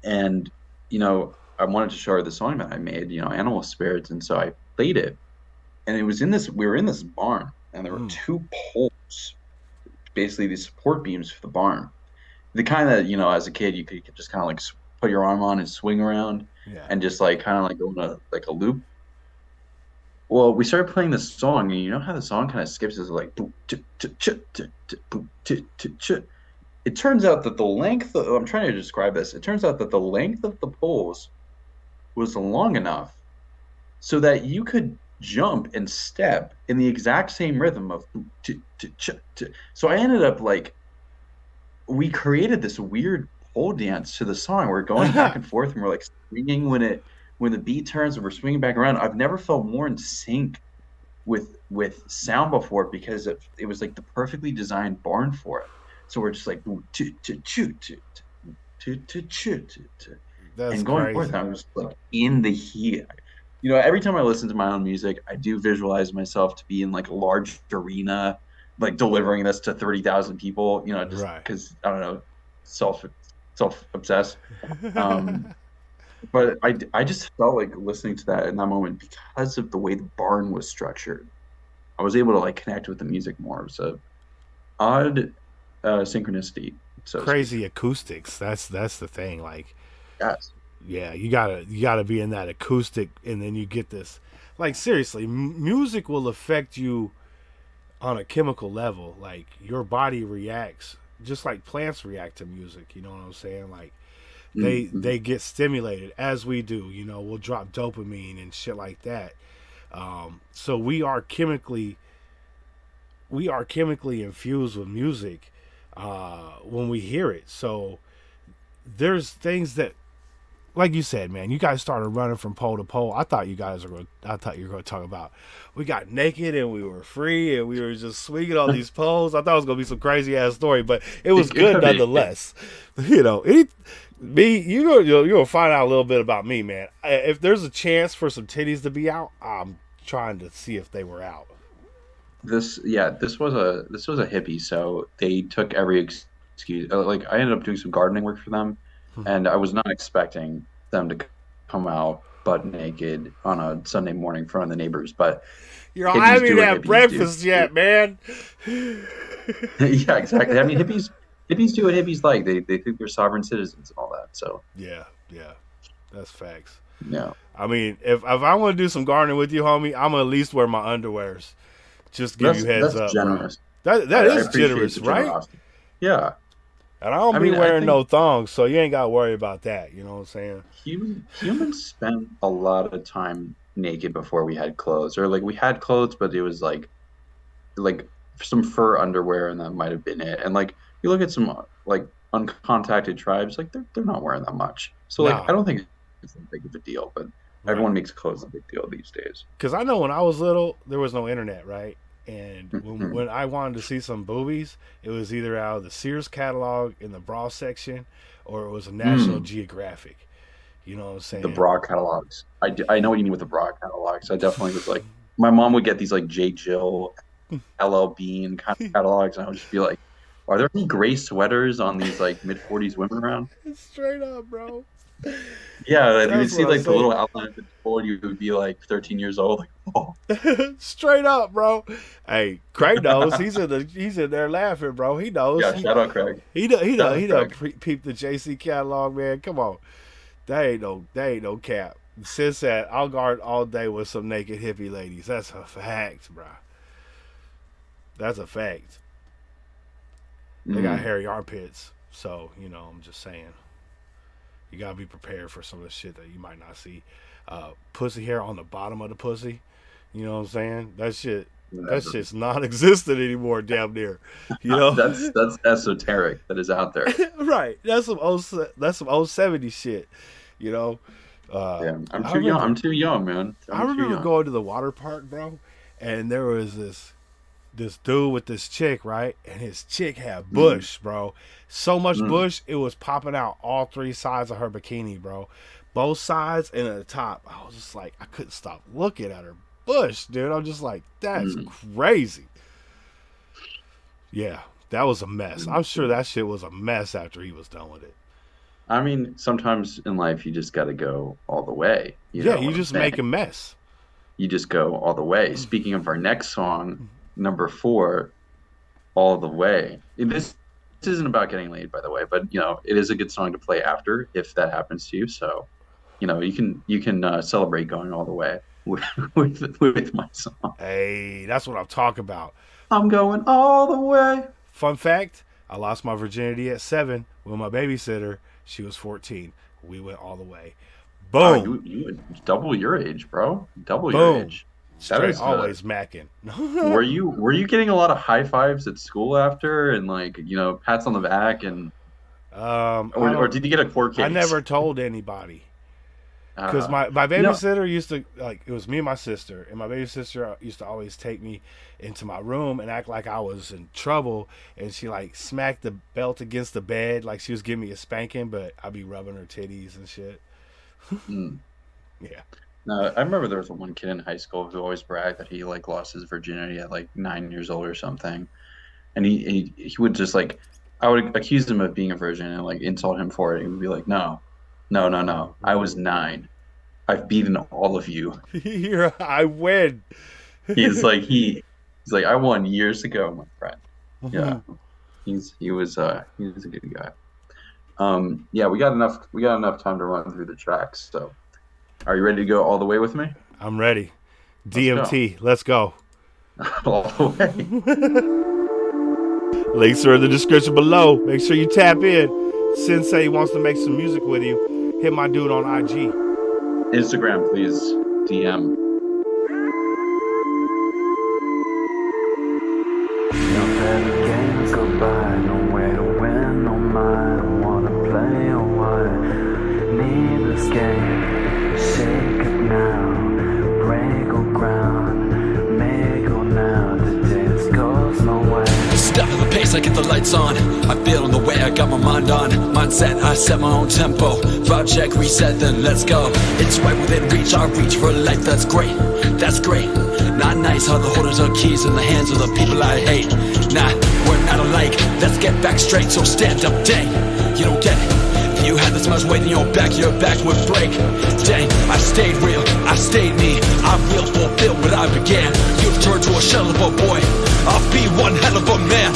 Speaker 5: and I wanted to show her the song that I made, Animal Spirits, and so I played it, and we were in this barn, and there were two poles, basically these support beams for the barn, the kind that as a kid you could just kind of like put your arm on and swing around,
Speaker 3: yeah.
Speaker 5: and just like kind of like go in a loop. Well, we started playing this song, and you know how the song kind of skips is like boop, ch, ch, ch, ch, ch, boop, ch, ch, ch. It turns out that the length I'm trying to describe this. It turns out that the length of the poles was long enough so that you could jump and step in the exact same rhythm of boop, ch, ch, ch, ch. So I ended up like we created this weird pole dance to the song. We're going back and forth, and we're like swinging when the beat turns, and we're swinging back around. I've never felt more in sync with sound before, because it was like the perfectly designed barn for it. So we're just like
Speaker 3: That's
Speaker 5: and going
Speaker 3: crazy.
Speaker 5: forth, I was like in the heat. You know, every time I listen to my own music, I do visualize myself to be in like a large arena, like delivering this to 30,000 people. You know, just
Speaker 3: Right.
Speaker 5: because I don't know, self obsessed. Um, but I just felt like listening to that in that moment because of the way the barn was structured. I was able to like connect with the music more. It was a odd synchronicity, so to speak.
Speaker 3: Crazy acoustics. That's the thing. Like,
Speaker 5: Yes.
Speaker 3: yeah, you gotta be in that acoustic, and then you get this. Like, seriously, music will affect you on a chemical level. Like, your body reacts just like plants react to music. You know what I'm saying? Like,
Speaker 5: Mm-hmm.
Speaker 3: they get stimulated as we do. You know, we'll drop dopamine and shit like that. So we are chemically infused with music when we hear it. So there's things that, like you said, man, you guys started running from pole to pole. I thought you were going to talk about we got naked and we were free and we were just swinging on these poles. I thought it was going to be some crazy ass story, but it was
Speaker 5: It
Speaker 3: good
Speaker 5: could be.
Speaker 3: nonetheless. Me, you'll find out a little bit about me, man. If there's a chance for some titties to be out, I'm trying to see if they were out.
Speaker 5: This was a hippie, so they took every excuse. Like I ended up doing some gardening work for them, and I was not expecting them to come out butt naked on a Sunday morning in front of the neighbors. But
Speaker 3: I
Speaker 5: hippies
Speaker 3: haven't
Speaker 5: do
Speaker 3: even
Speaker 5: what
Speaker 3: had
Speaker 5: hippies do.
Speaker 3: breakfast yet, man.
Speaker 5: Yeah, exactly. I mean, hippies do what hippies like. They think they're sovereign citizens and all that. So
Speaker 3: Yeah, yeah, that's facts.
Speaker 5: yeah,
Speaker 3: I mean, if I want to do some gardening with you, homie, I'm gonna at least wear my underwears. Just to give you heads
Speaker 5: that's
Speaker 3: up, bro.
Speaker 5: generous.
Speaker 3: That
Speaker 5: I
Speaker 3: is
Speaker 5: appreciate
Speaker 3: generous,
Speaker 5: the
Speaker 3: right?
Speaker 5: generosity. Yeah,
Speaker 3: And I don't
Speaker 5: I
Speaker 3: be
Speaker 5: mean, I
Speaker 3: wearing
Speaker 5: think
Speaker 3: no thongs, so you ain't got to worry about that. You know what I'm saying?
Speaker 5: humans spent a lot of time naked before we had clothes, or like we had clothes, but it was like some fur underwear, and that might have been it. And like you look at some like uncontacted tribes, like they're not wearing that much. So like I
Speaker 3: Nah,
Speaker 5: don't think it's that big of a deal, but
Speaker 3: right.
Speaker 5: everyone makes clothes a big deal these days.
Speaker 3: Because I know when I was little, there was no internet, right? And when,
Speaker 5: Mhm.
Speaker 3: when I wanted to see some boobies, it was either out of the Sears catalog in the bra section, or it was a National
Speaker 5: Mm,
Speaker 3: Geographic. You know what I'm
Speaker 5: the
Speaker 3: saying?
Speaker 5: bra catalogs. I know what you mean with the bra catalogs. I definitely was like, my mom would get these like J. Jill, LL Bean kind of catalogs, and I would just be like, are there any gray sweaters on these like mid 40s women around?
Speaker 3: Straight up, bro.
Speaker 5: Yeah, like, you would
Speaker 3: That's
Speaker 5: see
Speaker 3: what I
Speaker 5: like the
Speaker 3: say.
Speaker 5: little outline of the board. You would be like 13 years old, like, oh,
Speaker 3: Straight up, bro. Hey, Craig knows. He's in there laughing, bro. He knows.
Speaker 5: yeah. Shout out, Craig. Shout
Speaker 3: He
Speaker 5: out,
Speaker 3: done
Speaker 5: Craig.
Speaker 3: peeped the JC catalog, man. Come on, that ain't no cap. Since that, I'll guard all day with some naked hippie ladies. That's a fact, bro. That's a fact. They got
Speaker 5: Mm.
Speaker 3: hairy armpits, so I'm just saying. You gotta be prepared for some of the shit that you might not see. Pussy hair on the bottom of the pussy. You know what I'm saying? That
Speaker 5: Never.
Speaker 3: shit's non-existent anymore. Damn near. You know.
Speaker 5: That's esoteric. That is out there.
Speaker 3: Right. That's some old 70s shit. You know.
Speaker 5: Yeah, I'm
Speaker 3: I
Speaker 5: too young.
Speaker 3: remember.
Speaker 5: I'm too young, man.
Speaker 3: I
Speaker 5: I'm too
Speaker 3: remember
Speaker 5: young.
Speaker 3: going to the water park, bro, and there was this dude with this chick, right? And his chick had
Speaker 5: Mm.
Speaker 3: bush, bro. So much
Speaker 5: Mm.
Speaker 3: bush, it was popping out all three sides of her bikini, bro. Both sides and at the top. I was just like, I couldn't stop looking at her bush, dude. I'm just like, that's
Speaker 5: Mm.
Speaker 3: crazy. Yeah, that was a mess. I'm sure
Speaker 5: Mm.
Speaker 3: that shit was a mess after he was done with it.
Speaker 5: I mean, sometimes in life you just got to go all the way. You
Speaker 3: Yeah,
Speaker 5: know
Speaker 3: you
Speaker 5: what I'm
Speaker 3: just make a
Speaker 5: saying?
Speaker 3: mess.
Speaker 5: You just go all the way. Speaking of our next song, number four, all the way. This isn't about getting laid, by the way, but it is a good song to play after if that happens to you. So, you can celebrate going all the way with with my song.
Speaker 3: Hey, that's what I'm talking about.
Speaker 5: I'm going all the way.
Speaker 3: Fun fact, I lost my virginity at 7 with my babysitter. She was 14. We went all the way.
Speaker 5: Wow,
Speaker 3: Boom.
Speaker 5: you would double your age, bro. Double your
Speaker 3: Boom.
Speaker 5: age. That
Speaker 3: Straight
Speaker 5: is
Speaker 3: always macking.
Speaker 5: were you getting a lot of high fives at school after and like, pats on the back and
Speaker 3: I
Speaker 5: or
Speaker 3: don't
Speaker 5: did you get a court
Speaker 3: I
Speaker 5: case?
Speaker 3: never told anybody. Because
Speaker 5: Uh,
Speaker 3: my
Speaker 5: you know,
Speaker 3: babysitter used to, like, it was me and my sister, and my babysitter used to always take me into my room and act like I was in trouble, and she like smacked the belt against the bed like she was giving me a spanking, but I'd be rubbing her titties and shit.
Speaker 5: Mm.
Speaker 3: Yeah.
Speaker 5: No, I remember there was one kid in high school who always bragged that he like lost his virginity at like 9 years old or something, and he would just like I would accuse him of being a virgin and like insult him for it. He would be like, no, no, no, no, I was 9. I've beaten all of you.
Speaker 3: I win.
Speaker 5: He's like he's like I won years ago, my friend. Yeah, he was a good guy. Yeah, we got enough time to run through the tracks. So, are you ready to go all the way with me?
Speaker 3: I'm ready.
Speaker 5: Let's go.
Speaker 3: DMT, let's go.
Speaker 5: All the way.
Speaker 3: Links are in the description below. Make sure you tap in. Sensei wants to make some music with you. Hit my dude on IG.
Speaker 5: Instagram, please DM.
Speaker 7: No better games go by, nowhere to win, no mind. I wanna play or what? Need this game, shake it now, break or ground, make or now. Today this goes no way.
Speaker 6: Step of the pace, I get the lights on. I feel on the way, I got my mind on. Mindset, I set my own tempo. Vibe check, reset, then let's go. It's right within reach, I reach for a life that's great. That's great. Not nice how the holders of keys in the hands of the people I hate. Nah, we're not alike. Let's get back straight, so stand up, dang. You don't get it. If you had this much weight in your back would break. Dang, I stayed real, I stayed me. I will fulfill what I began. You've turned to a shell of a boy. I'll be one hell of a man.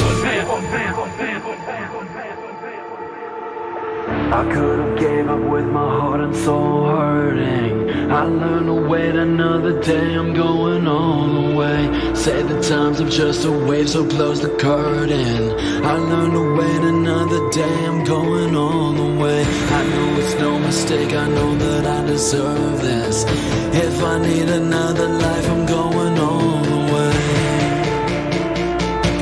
Speaker 7: I could have gave up with my heart and soul hurting. I learned to wait another day, I'm going all the way. Say the times of just a wave, so close the curtain. I learned to wait another day, I'm going all the way. I know it's no mistake, I know that I deserve this. If I need another life, I'm going all the way.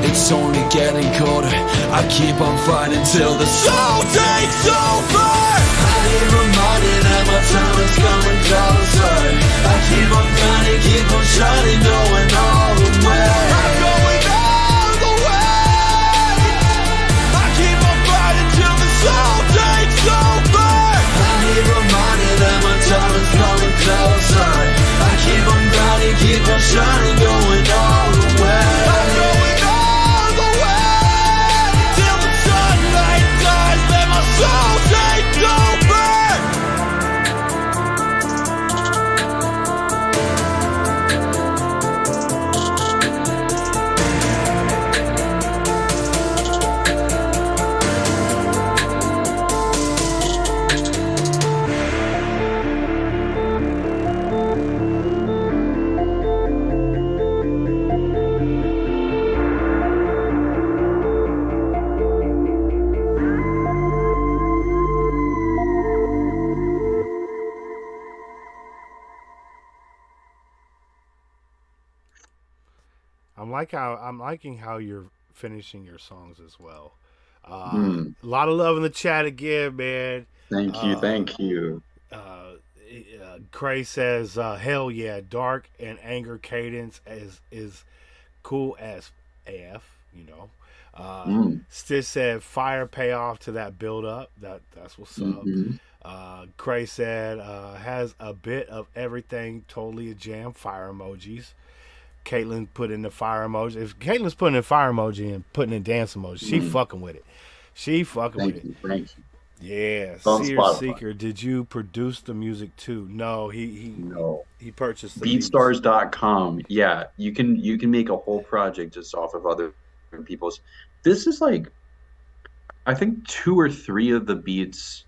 Speaker 7: It's only getting colder, I keep on fighting till the soul takes over. I ain't reminded that my time is coming closer. I keep on grinding, keep on shining, going all the way. I'm going all the way. I keep on fighting till the soul takes over. I ain't reminded that my time is coming closer. I keep on grinding, keep on shining, going all the way. I'm going all the way till the sunlight dies, let my soul take over.
Speaker 3: I'm liking how you're finishing your songs as well. A lot of love in the chat again, man.
Speaker 5: Thank you, thank you.
Speaker 3: Cray says, "Hell yeah, dark and anger cadence is cool as f." You know. Stitch said, "Fire payoff to that build up. That's what's up." Cray said, "Has a bit of everything. Totally a jam. Fire emojis." Caitlin put in the fire emoji. If Caitlin's putting in fire emoji and putting in dance emoji, she fucking with it. She fucking with it.
Speaker 5: Thank you.
Speaker 3: Yeah.
Speaker 5: On
Speaker 3: SEER
Speaker 5: Spotify.
Speaker 3: Seeker, did you produce the music too? No, he purchased the
Speaker 5: Beatstars.com. Yeah, you can make a whole project just off of other people's. This is like, I think 2 or 3 of the beats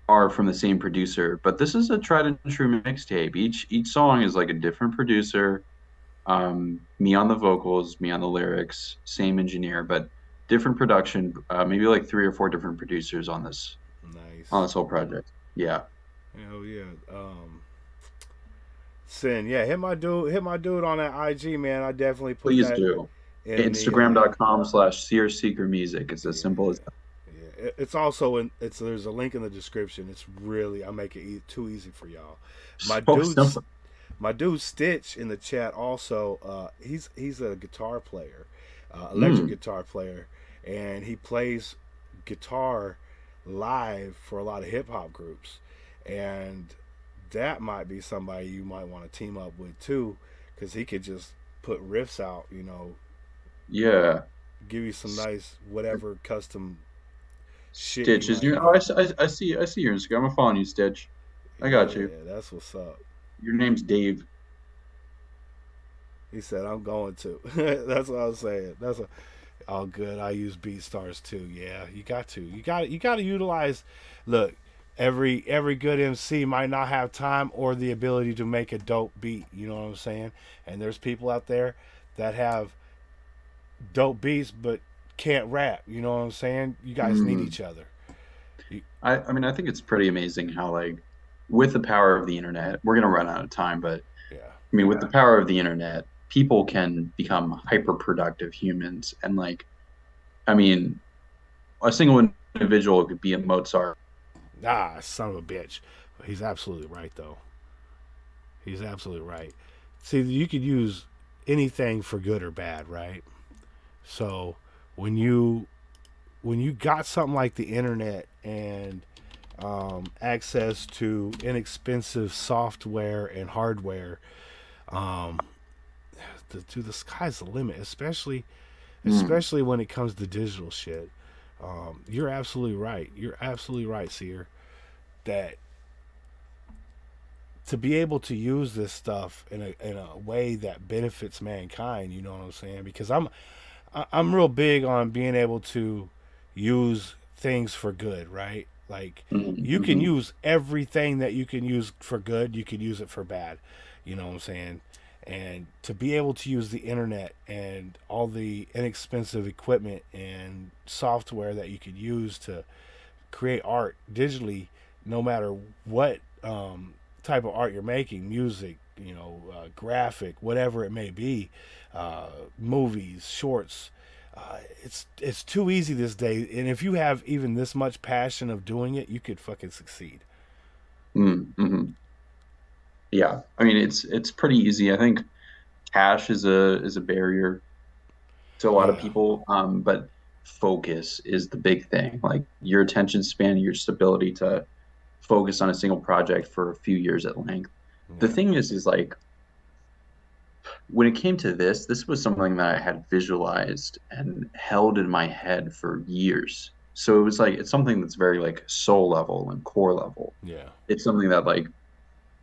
Speaker 5: are from the same producer, but this is a tried and true mixtape. Each song is like a different producer. Me on the vocals, me on the lyrics, same engineer, but different production. Maybe like 3 or 4 different producers on this whole project. Yeah.
Speaker 3: Hell yeah. Sin, yeah, hit my dude on that IG, man. I definitely put
Speaker 5: Please
Speaker 3: that
Speaker 5: do.
Speaker 3: in
Speaker 5: Instagram.com/SEER Seeker Music. It's as simple as that.
Speaker 3: Yeah, it's also there's a link in the description. It's really, I make it too easy for y'all. My dude Stitch in the chat also, he's a guitar player, electric guitar player, and he plays guitar live for a lot of hip hop groups. and that might be somebody you might want to team up with too, because he could just put riffs out,
Speaker 5: Yeah.
Speaker 3: give you some nice whatever custom shit
Speaker 5: Stitch
Speaker 3: you
Speaker 5: is
Speaker 3: might
Speaker 5: your.
Speaker 3: need.
Speaker 5: Oh, I see your Instagram. I'm following you, Stitch. I got you.
Speaker 3: Yeah, that's what's up.
Speaker 5: Your name's Dave.
Speaker 3: He said, "I'm going to." That's what I was saying. Oh, good. I use BeatStars too. Yeah, you got to. You got to utilize. Look, every good MC might not have time or the ability to make a dope beat. You know what I'm saying? And there's people out there that have dope beats but can't rap. You know what I'm saying? You guys need each other.
Speaker 5: I mean, I think it's pretty amazing how, like, with the power of the internet, we're gonna run out of time, but
Speaker 3: Yeah.
Speaker 5: I mean, with the power of the internet, people can become hyper productive humans. And, like, I mean, a single individual could be a Mozart.
Speaker 3: Ah, son of a bitch. He's absolutely right, though. He's absolutely right. See, you could use anything for good or bad, right? So when you got something like the internet and access to inexpensive software and hardware, the sky's the limit. Especially when it comes to digital shit. You're absolutely right. You're absolutely right, Seer. That to be able to use this stuff in a way that benefits mankind, you know what I'm saying? Because I'm real big on being able to use things for good, right? Like you can use everything that you can use for good, you can use it for bad. You know what I'm saying? And to be able to use the internet and all the inexpensive equipment and software that you could use to create art digitally, no matter what type of art you're making, music, graphic, whatever it may be, movies, shorts. It's too easy this day, and if you have even this much passion of doing it, you could fucking succeed.
Speaker 5: Mm-hmm. Yeah, I mean, it's pretty easy. I think cash is a barrier to a lot of
Speaker 3: Yeah,
Speaker 5: people, but focus is the big thing. Like your attention span, your stability to focus on a single project for a few years at length. The
Speaker 3: yeah,
Speaker 5: thing is like when it came to this was something that I had visualized and held in my head for years. So it was like it's something that's very like soul level and core level.
Speaker 3: yeah,
Speaker 5: It's something that like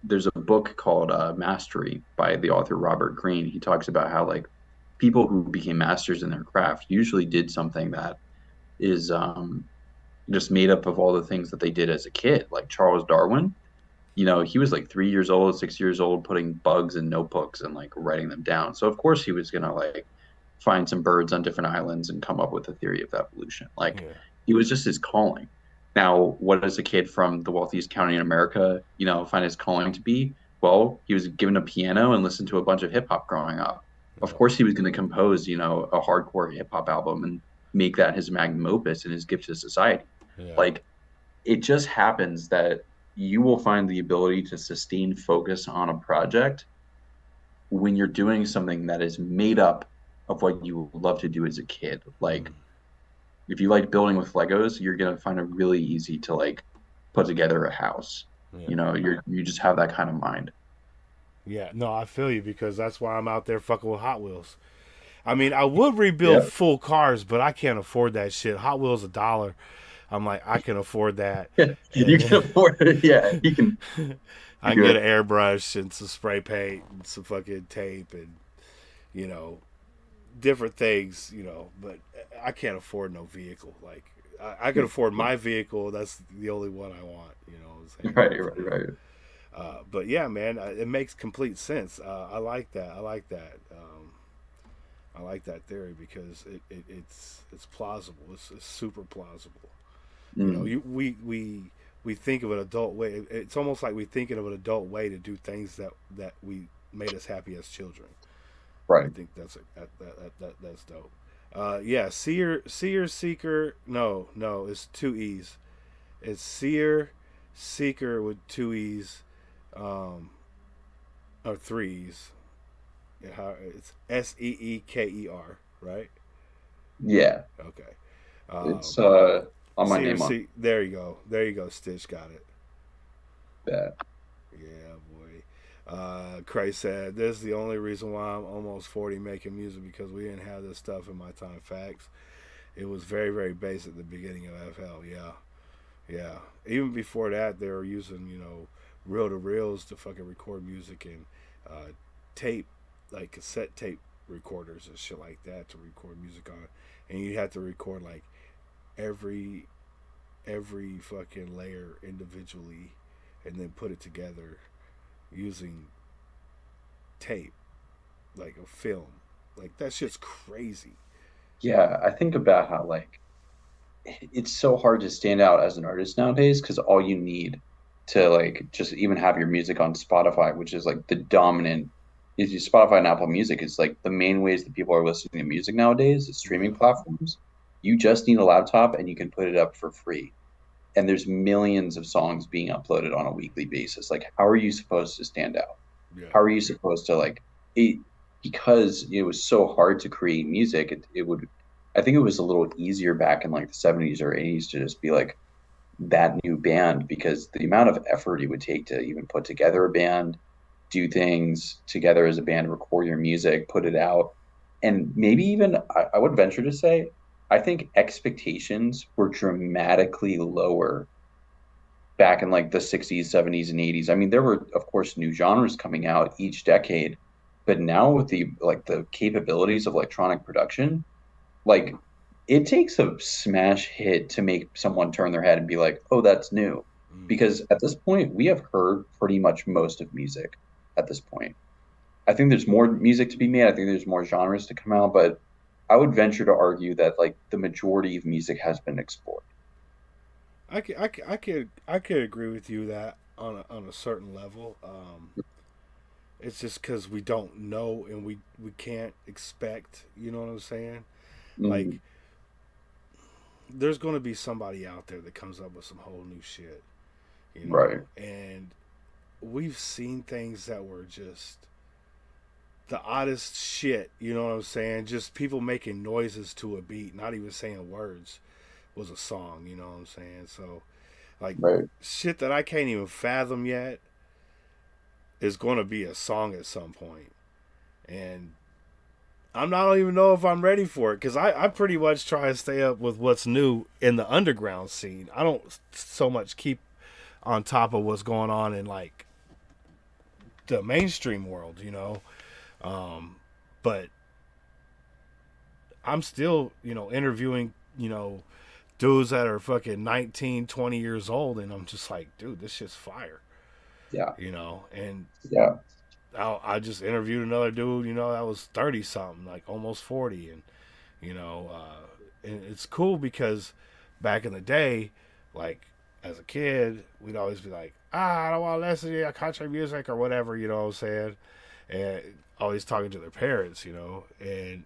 Speaker 5: there's a book called Mastery by the author Robert Greene. He talks about how like people who became masters in their craft usually did something that is just made up of all the things that they did as a kid. Like Charles Darwin, he was like 3 years old, 6 years old, putting bugs in notebooks and like writing them down. So of course he was gonna like find some birds on different islands and come up with a theory of evolution. Like
Speaker 3: yeah,
Speaker 5: it was just his calling. Now, what does a kid from the wealthiest county in America, find his calling to be? Well, he was given a piano and listened to a bunch of hip hop growing up. Of course, he was going to compose, a hardcore hip hop album and make that his magnum opus and his gift to society.
Speaker 3: yeah,
Speaker 5: Like, it just happens that you will find the ability to sustain focus on a project when you're doing something that is made up of what you love to do as a kid. Like, if you like building with Legos, you're gonna find it really easy to like put together a house.
Speaker 3: yeah.
Speaker 5: You just have that kind of mind.
Speaker 3: Yeah, no, I feel you because that's why I'm out there fucking with Hot Wheels. I mean, I would rebuild
Speaker 5: Yeah.
Speaker 3: full cars, but I can't afford that shit. Hot Wheels $1. I'm like, I can afford that.
Speaker 5: You can afford it. Yeah, you can.
Speaker 3: I can get an airbrush and some spray paint and some fucking tape and you know different things, but I can't afford no vehicle. Like I can afford my vehicle. That's the only one I want. You know what I'm saying?
Speaker 5: Right.
Speaker 3: But yeah, man, it makes complete sense. I like that. I like that. I like that theory because it's plausible. It's super plausible. We think of an adult way. It's almost like we're thinking of an adult way to do things that we made us happy as children.
Speaker 5: Right.
Speaker 3: I think that's dope. Yeah, SEER, SEEKER. No, it's two E's. It's SEER, SEEKER with two E's, or three E's. It's SEEKER, right?
Speaker 5: Yeah.
Speaker 3: Okay.
Speaker 5: It's on my
Speaker 3: SEER,
Speaker 5: name on.
Speaker 3: There you go. Stitch got it.
Speaker 5: Yeah.
Speaker 3: Yeah, boy. Cray said, "This is the only reason why I'm almost 40 making music because we didn't have this stuff in my time." Facts. It was very, very basic at the beginning of FL. Yeah, yeah. Even before that, they were using reel to reels to fucking record music and uh, tape, like cassette tape recorders and shit like that to record music on. And you had to record like every fucking layer individually and then put it together using tape, like a film. Like that shit's crazy.
Speaker 5: Yeah, I think about how like it's so hard to stand out as an artist nowadays because all you need to like just even have your music on Spotify, which is like the dominant is Spotify and Apple Music is like the main ways that people are listening to music nowadays, is streaming platforms. You just need a laptop and you can put it up for free. And there's millions of songs being uploaded on a weekly basis. Like, how are you supposed to stand out?
Speaker 3: Yeah.
Speaker 5: How are you supposed to like it? Because it was so hard to create music, it would. I think it was a little easier back in like the 70s or 80s to just be like that new band because the amount of effort it would take to even put together a band, do things together as a band, record your music, put it out, and maybe even I would venture to say, I think expectations were dramatically lower back in like the 60s, 70s, and 80s. I mean, there were, of course, new genres coming out each decade, but now with the capabilities of electronic production, like it takes a smash hit to make someone turn their head and be like, "Oh, that's new." Because at this point, we have heard pretty much most of music at this point. I think there's more music to be made. I think there's more genres to come out, but I would venture to argue that like the majority of music has been explored.
Speaker 3: I could agree with you that on a certain level. It's just because we don't know and we can't expect. You know what I'm saying? Like,
Speaker 5: Mhm.
Speaker 3: there's going to be somebody out there that comes up with some whole new shit.
Speaker 5: Right.
Speaker 3: And we've seen things that were just the oddest shit. You know what I'm saying? Just people making noises to a beat, not even saying words, was a song. You know what I'm saying? So, like,
Speaker 5: Right.
Speaker 3: shit that I can't even fathom yet is going to be a song at some point. And I'm not even know if I'm ready for it because I pretty much try to stay up with what's new in the underground scene. I don't so much keep on top of what's going on in like the mainstream world, But I'm still, interviewing, dudes that are fucking 19, 20 years old, and I'm just like, dude, this shit's fire,
Speaker 5: Yeah.
Speaker 3: And
Speaker 5: Yeah.
Speaker 3: I just interviewed another dude, that was 30 something, like almost 40, and and it's cool because back in the day, like as a kid, we'd always be like, I don't want to listen to country music or whatever, you know what I'm saying, and always talking to their parents, and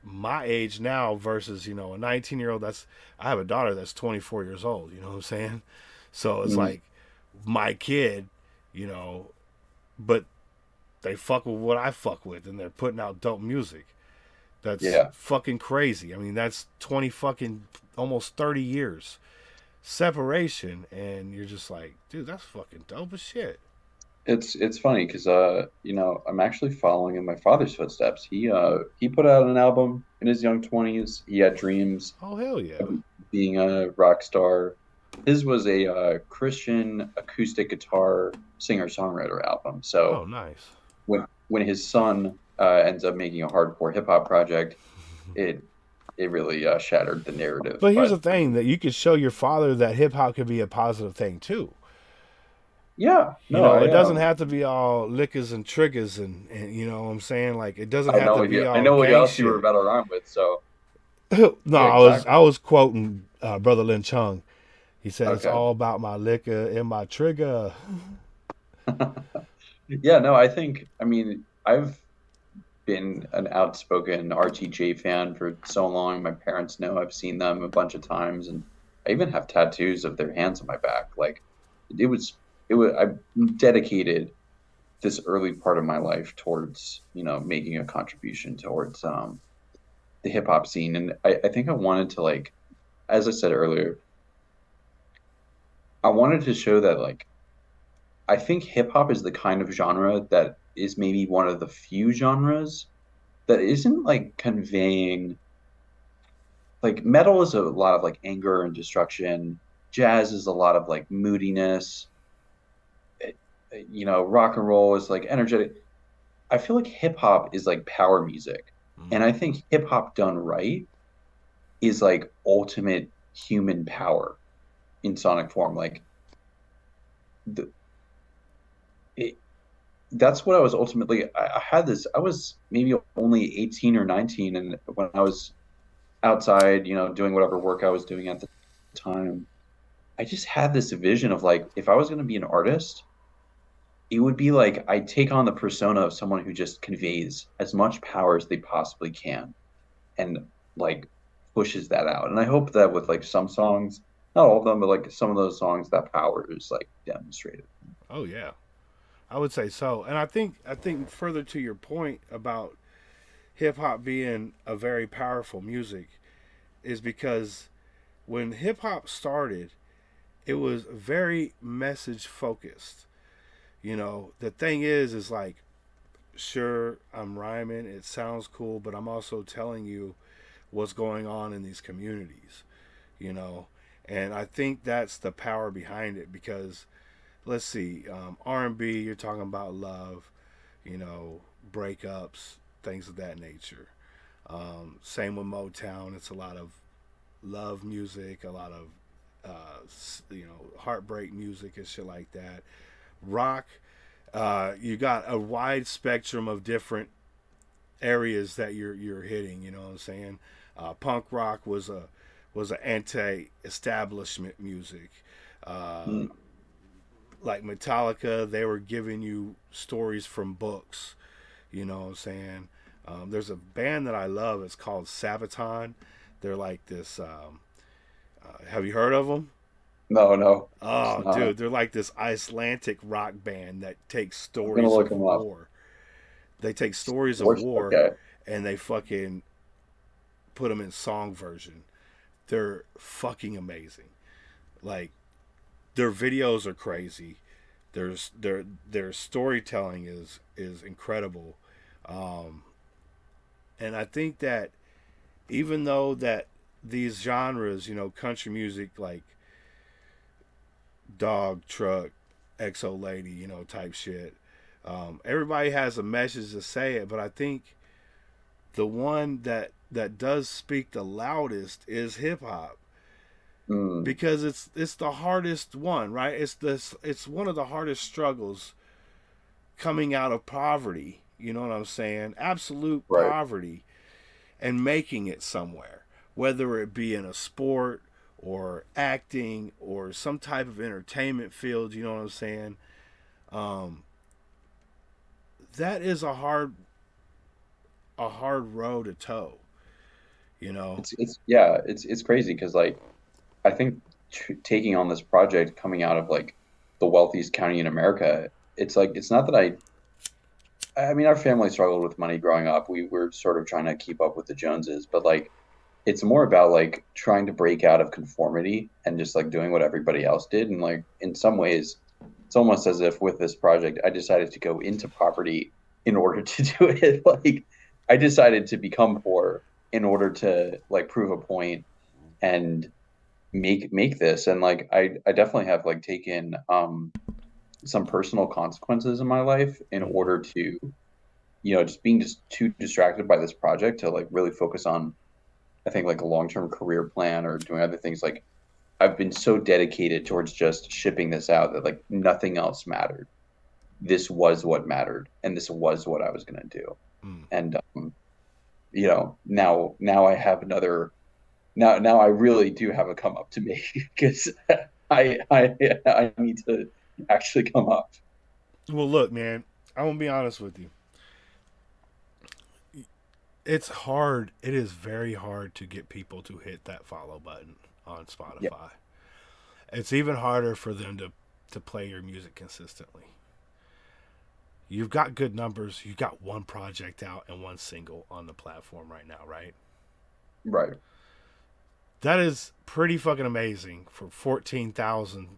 Speaker 3: my age now versus a 19-year-old. I have a daughter that's 24 years old, you know what I'm saying, so it's like my kid, but they fuck with what I fuck with, and they're putting out dope music. That's fucking crazy. I mean, that's 20 fucking almost 30 years separation, and you're just like, dude, that's fucking dope as shit.
Speaker 5: It's funny because I'm actually following in my father's footsteps. He put out an album in his young 20s. He had dreams
Speaker 3: Oh hell yeah.
Speaker 5: of being a rock star. His was a Christian acoustic guitar singer-songwriter album. So
Speaker 3: Oh nice.
Speaker 5: when his son ends up making a hardcore hip hop project, it really shattered the narrative.
Speaker 3: But here's the thing, that you could show your father that hip hop could be a positive thing too.
Speaker 5: Yeah, no,
Speaker 3: It doesn't have to be all lickers and triggers, and you know what I'm saying? Like, it doesn't
Speaker 5: I
Speaker 3: have
Speaker 5: know
Speaker 3: to
Speaker 5: what
Speaker 3: be
Speaker 5: I
Speaker 3: all
Speaker 5: know what
Speaker 3: gang
Speaker 5: else you were
Speaker 3: shit.
Speaker 5: about to rhyme with. So
Speaker 3: No,
Speaker 5: yeah,
Speaker 3: I was
Speaker 5: exactly.
Speaker 3: I was quoting Brother Lin Chung. He said it's
Speaker 5: Okay.
Speaker 3: all about my liquor and my trigger.
Speaker 5: Yeah, no, I mean, I've been an outspoken RTJ fan for so long. My parents know I've seen them a bunch of times, and I even have tattoos of their hands on my back. Like, it was, I dedicated this early part of my life towards, making a contribution towards the hip hop scene. And I think I wanted to, like, as I said earlier, I wanted to show that, like, I think hip hop is the kind of genre that is maybe one of the few genres that isn't like conveying, like metal is a lot of like anger and destruction. Jazz is a lot of like moodiness. Rock and roll is like energetic. I feel like hip hop is like power music. And I think hip hop done right is like ultimate human power in sonic form. Like the it, that's what I was ultimately. I had this. I was maybe only 18 or 19, and when I was outside, doing whatever work I was doing at the time, I just had this vision of like if I was going to be an artist, it would be like I take on the persona of someone who just conveys as much power as they possibly can, and like pushes that out. And I hope that with like some songs, not all of them, but like some of those songs, that power is like demonstrated.
Speaker 3: Oh yeah, I would say so. And I think further to your point about hip hop being a very powerful music is because when hip hop started, it was very message focused. The thing is like, sure, I'm rhyming, it sounds cool, but I'm also telling you what's going on in these communities, you know. And I think that's the power behind it because, let's see, R&B, you're talking about love, breakups, things of that nature. Same with Motown, it's a lot of love music, a lot of heartbreak music and shit like that. Rock, you got a wide spectrum of different areas that you're hitting. You know what I'm saying? Punk rock was a anti-establishment music. Like Metallica, they were giving you stories from books. You know what I'm saying? There's a band that I love. It's called Sabaton. They're like this. Have you heard of them?
Speaker 5: No, no.
Speaker 3: Oh,
Speaker 5: It's not.
Speaker 3: dude, they're like this Icelandic rock band that takes
Speaker 5: I'm gonna
Speaker 3: stories
Speaker 5: look
Speaker 3: of
Speaker 5: them up.
Speaker 3: war. They take stories of
Speaker 5: Worst-
Speaker 3: war
Speaker 5: Okay.
Speaker 3: and they fucking put them in song version. They're fucking amazing. Like their videos are crazy. Their storytelling is incredible. And I think that even though that these genres, country music like dog truck, XO lady, type shit. Everybody has a message to say it, but I think the one that does speak the loudest is hip hop
Speaker 5: Mm,
Speaker 3: because it's the hardest one, right? It's one of the hardest struggles coming out of poverty. You know what I'm saying? Absolute
Speaker 5: right.
Speaker 3: poverty and making it somewhere, whether it be in a sport or acting or some type of entertainment field. You know what I'm saying? Um, that is a hard road to toe. You know?
Speaker 5: It's crazy because like I think taking on this project coming out of like the wealthiest county in America, it's like it's not that I mean our family struggled with money growing up. We were sort of trying to keep up with the Joneses, but like it's more about like trying to break out of conformity and just like doing what everybody else did. And like in some ways, it's almost as if with this project, I decided to go into poverty in order to do it. Like I decided to become poor in order to like prove a point and make this. And like I definitely have like taken some personal consequences in my life in order to, just being just too distracted by this project to like really focus on I think like a long-term career plan or doing other things. Like I've been so dedicated towards just shipping this out that like nothing else mattered. This was what mattered, and this was what I was gonna do.
Speaker 3: Mm.
Speaker 5: And now I have another. Now I really do have a come up to make because I need to actually come up.
Speaker 3: Well, look, man, I'm gonna be honest with you. It's hard. It is very hard to get people to hit that follow button on
Speaker 5: Yeah,
Speaker 3: Spotify. It's even harder for them to play your music consistently. You've got good numbers. You've got one project out and one single on the platform right now, right?
Speaker 5: right.
Speaker 3: That is pretty fucking amazing for 14,000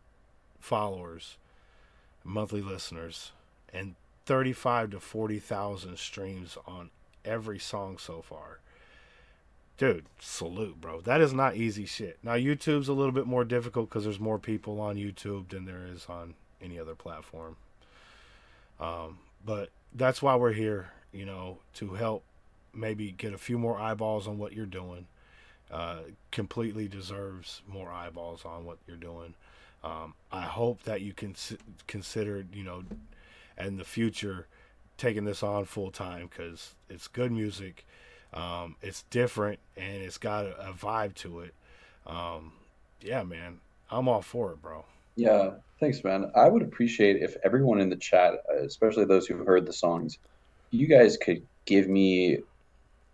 Speaker 3: followers. monthly listeners and 35 to 40,000 streams on every song so far. Dude, salute, bro. That is not easy shit. Now, YouTube's a little bit more difficult because there's more people on YouTube than there is on any other platform. But that's why we're here, you know, to help maybe get a few more eyeballs on what you're doing. Completely deserves more eyeballs on what you're doing. I hope that you can consider, you know, in the future taking this on full time, because it's good music. It's different and it's got a vibe to it. Yeah, man, I'm all for it, bro.
Speaker 5: Yeah, thanks, man. I would appreciate if everyone in the chat, especially those who heard the songs, you guys could give me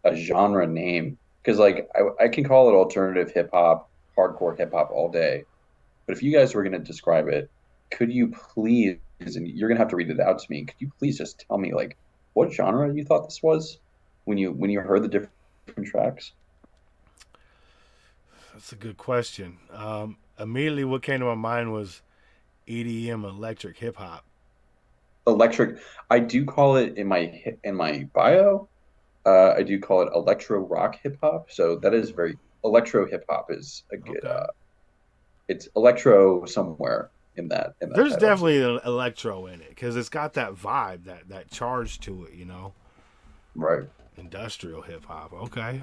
Speaker 5: a genre name. Because, like, I can call it alternative hip hop, hardcore hip hop all day. But if you guys were going to describe it, could you please, and you're going to have to read it out to me, could you please just tell me, like, what genre you thought this was when you heard the different tracks?
Speaker 3: That's a good question. Immediately what came to my mind was EDM, electric hip hop.
Speaker 5: Electric. I do call it in my bio. I do call it electro rock hip hop. So that is very electro hip hop is a good.
Speaker 3: Okay.
Speaker 5: It's electro somewhere in that.
Speaker 3: There's
Speaker 5: title.
Speaker 3: definitely an electro in it because it's got that vibe, that charge to it, you know.
Speaker 5: Right.
Speaker 3: Industrial hip hop. Okay.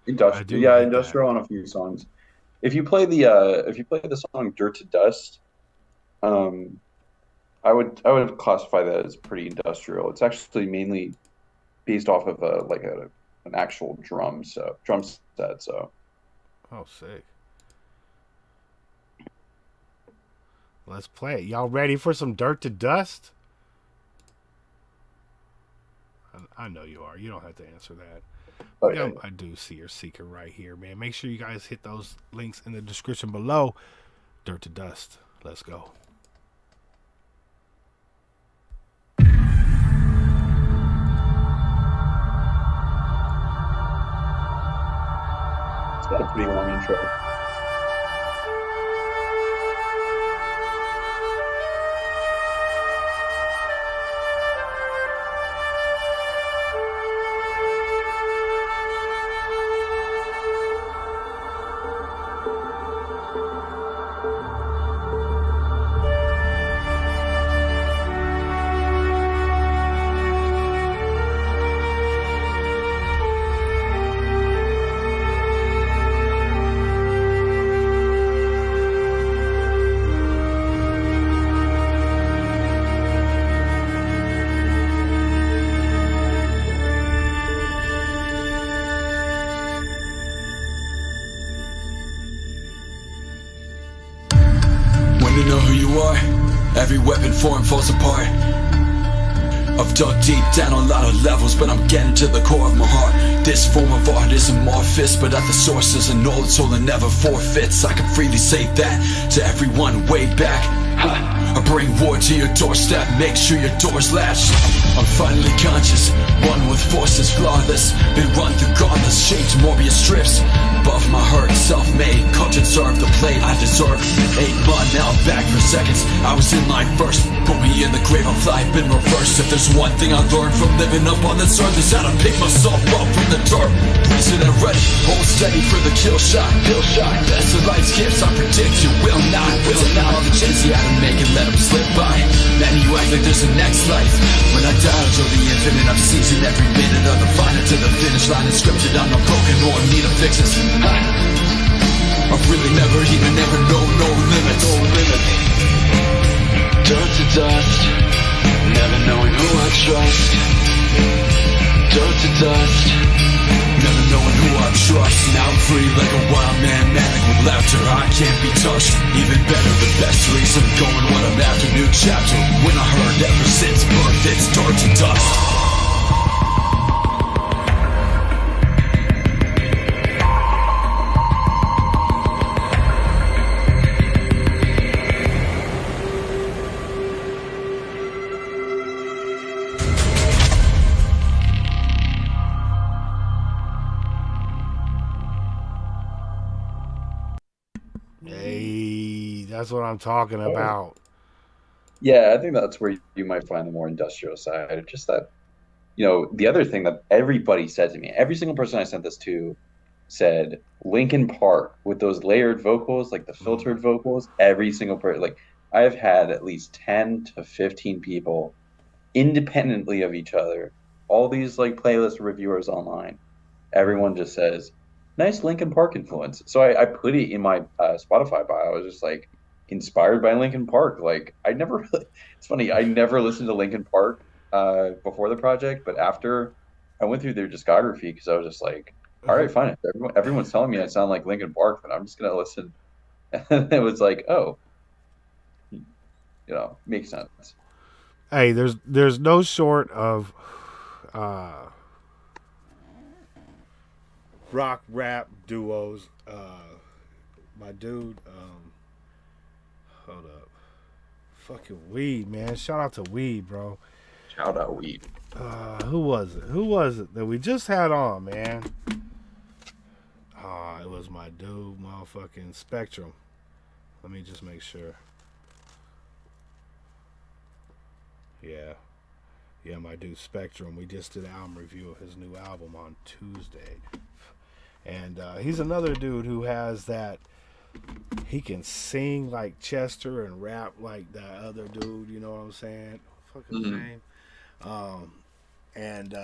Speaker 5: Industrial. Yeah, industrial on a few songs. If you play the song "Dirt to Dust," I would classify that as pretty industrial. It's actually mainly based off of an actual drum set. So.
Speaker 3: Oh, sick. Let's play it. Y'all ready for some Dirt to Dust? I know you are. You don't have to answer that.
Speaker 5: Okay.
Speaker 3: Yeah, I do see your SEEKER right here, man. Make sure you guys hit those links in the description below. Dirt to Dust. Let's go.
Speaker 5: It's got a pretty long intro.
Speaker 6: To know who you are, every weapon form falls apart. I've dug deep down on a lot of levels, but I'm getting to the core of my heart. This form of art is amorphous, but at the source is an old soul that never forfeits. I can freely say that to everyone way back. I bring war to your doorstep, make sure your door's latched. I'm finally conscious, one with forces flawless. Been run through gauntlets, shaped Morbius strips. Above my hurt, self-made, cooked and served the plate I deserve. 8 months, now I'm back for seconds. I was in line first, put me in the grave of life, been reversed. If there's one thing I learned from living up on this earth, is how to pick myself up from the dirt. Reason and ready, hold steady for the kill shot. Best of life's gifts, I predict you will not. All the chance you had to make it, let them slip by. Then you act like there's a next life. When I die, I'll show the infinite. I'm seizing every minute of the final to the finish line. It's scripted, I'm not broken or in need of fixes. I've really never even known no limits.
Speaker 7: Dirt to dust, never knowing who I trust. Dirt to dust,
Speaker 6: never knowing who I trust. Now I'm free like a wild man, manic with laughter. I can't be touched. Even better, the best reason going what I'm after. New chapter. When I heard ever since birth, it's dirt to dust.
Speaker 3: Hey, that's what I'm talking about.
Speaker 5: Yeah, I think that's where you might find the more industrial side. Just that, the other thing that everybody said to me, every single person I sent this to said Linkin Park with those layered vocals, like the filtered vocals, every single person, like I've had at least 10 to 15 people independently of each other, all these like playlist reviewers online, everyone just says, nice Linkin Park influence. So I put it in my Spotify bio. I was just like, inspired by Linkin Park. Like, I never really, it's funny, I never listened to Linkin Park before the project, but after I went through their discography, because I was just like, all right, fine. Everyone's telling me I sound like Linkin Park, but I'm just going to listen. And it was like, oh, makes sense.
Speaker 3: Hey, there's no short of uh, rock rap duos. My dude, hold up, fucking Weed, man. Shout out to Weed, bro.
Speaker 5: Shout out Weed.
Speaker 3: Who was it? Who was it that we just had on, man? It was my dude, motherfucking Spectrum. Let me just make sure. Yeah, my dude Spectrum. We just did an album review of his new album on Tuesday. And he's another dude who has that, he can sing like Chester and rap like that other dude, you know what I'm saying? Fuck his name. And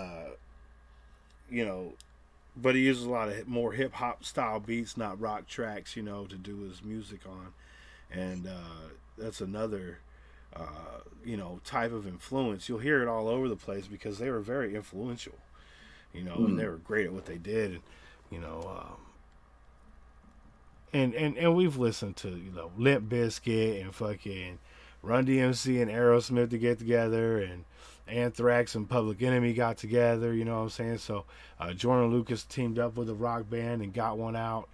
Speaker 3: but he uses a lot of more hip hop style beats, not rock tracks, to do his music on. And that's another type of influence. You'll hear it all over the place because they were very influential, and they were great at what they did. And we've listened to, Limp Bizkit and fucking Run DMC and Aerosmith to get together, and Anthrax and Public Enemy got together, you know what I'm saying? So Jordan Lucas teamed up with a rock band and got one out.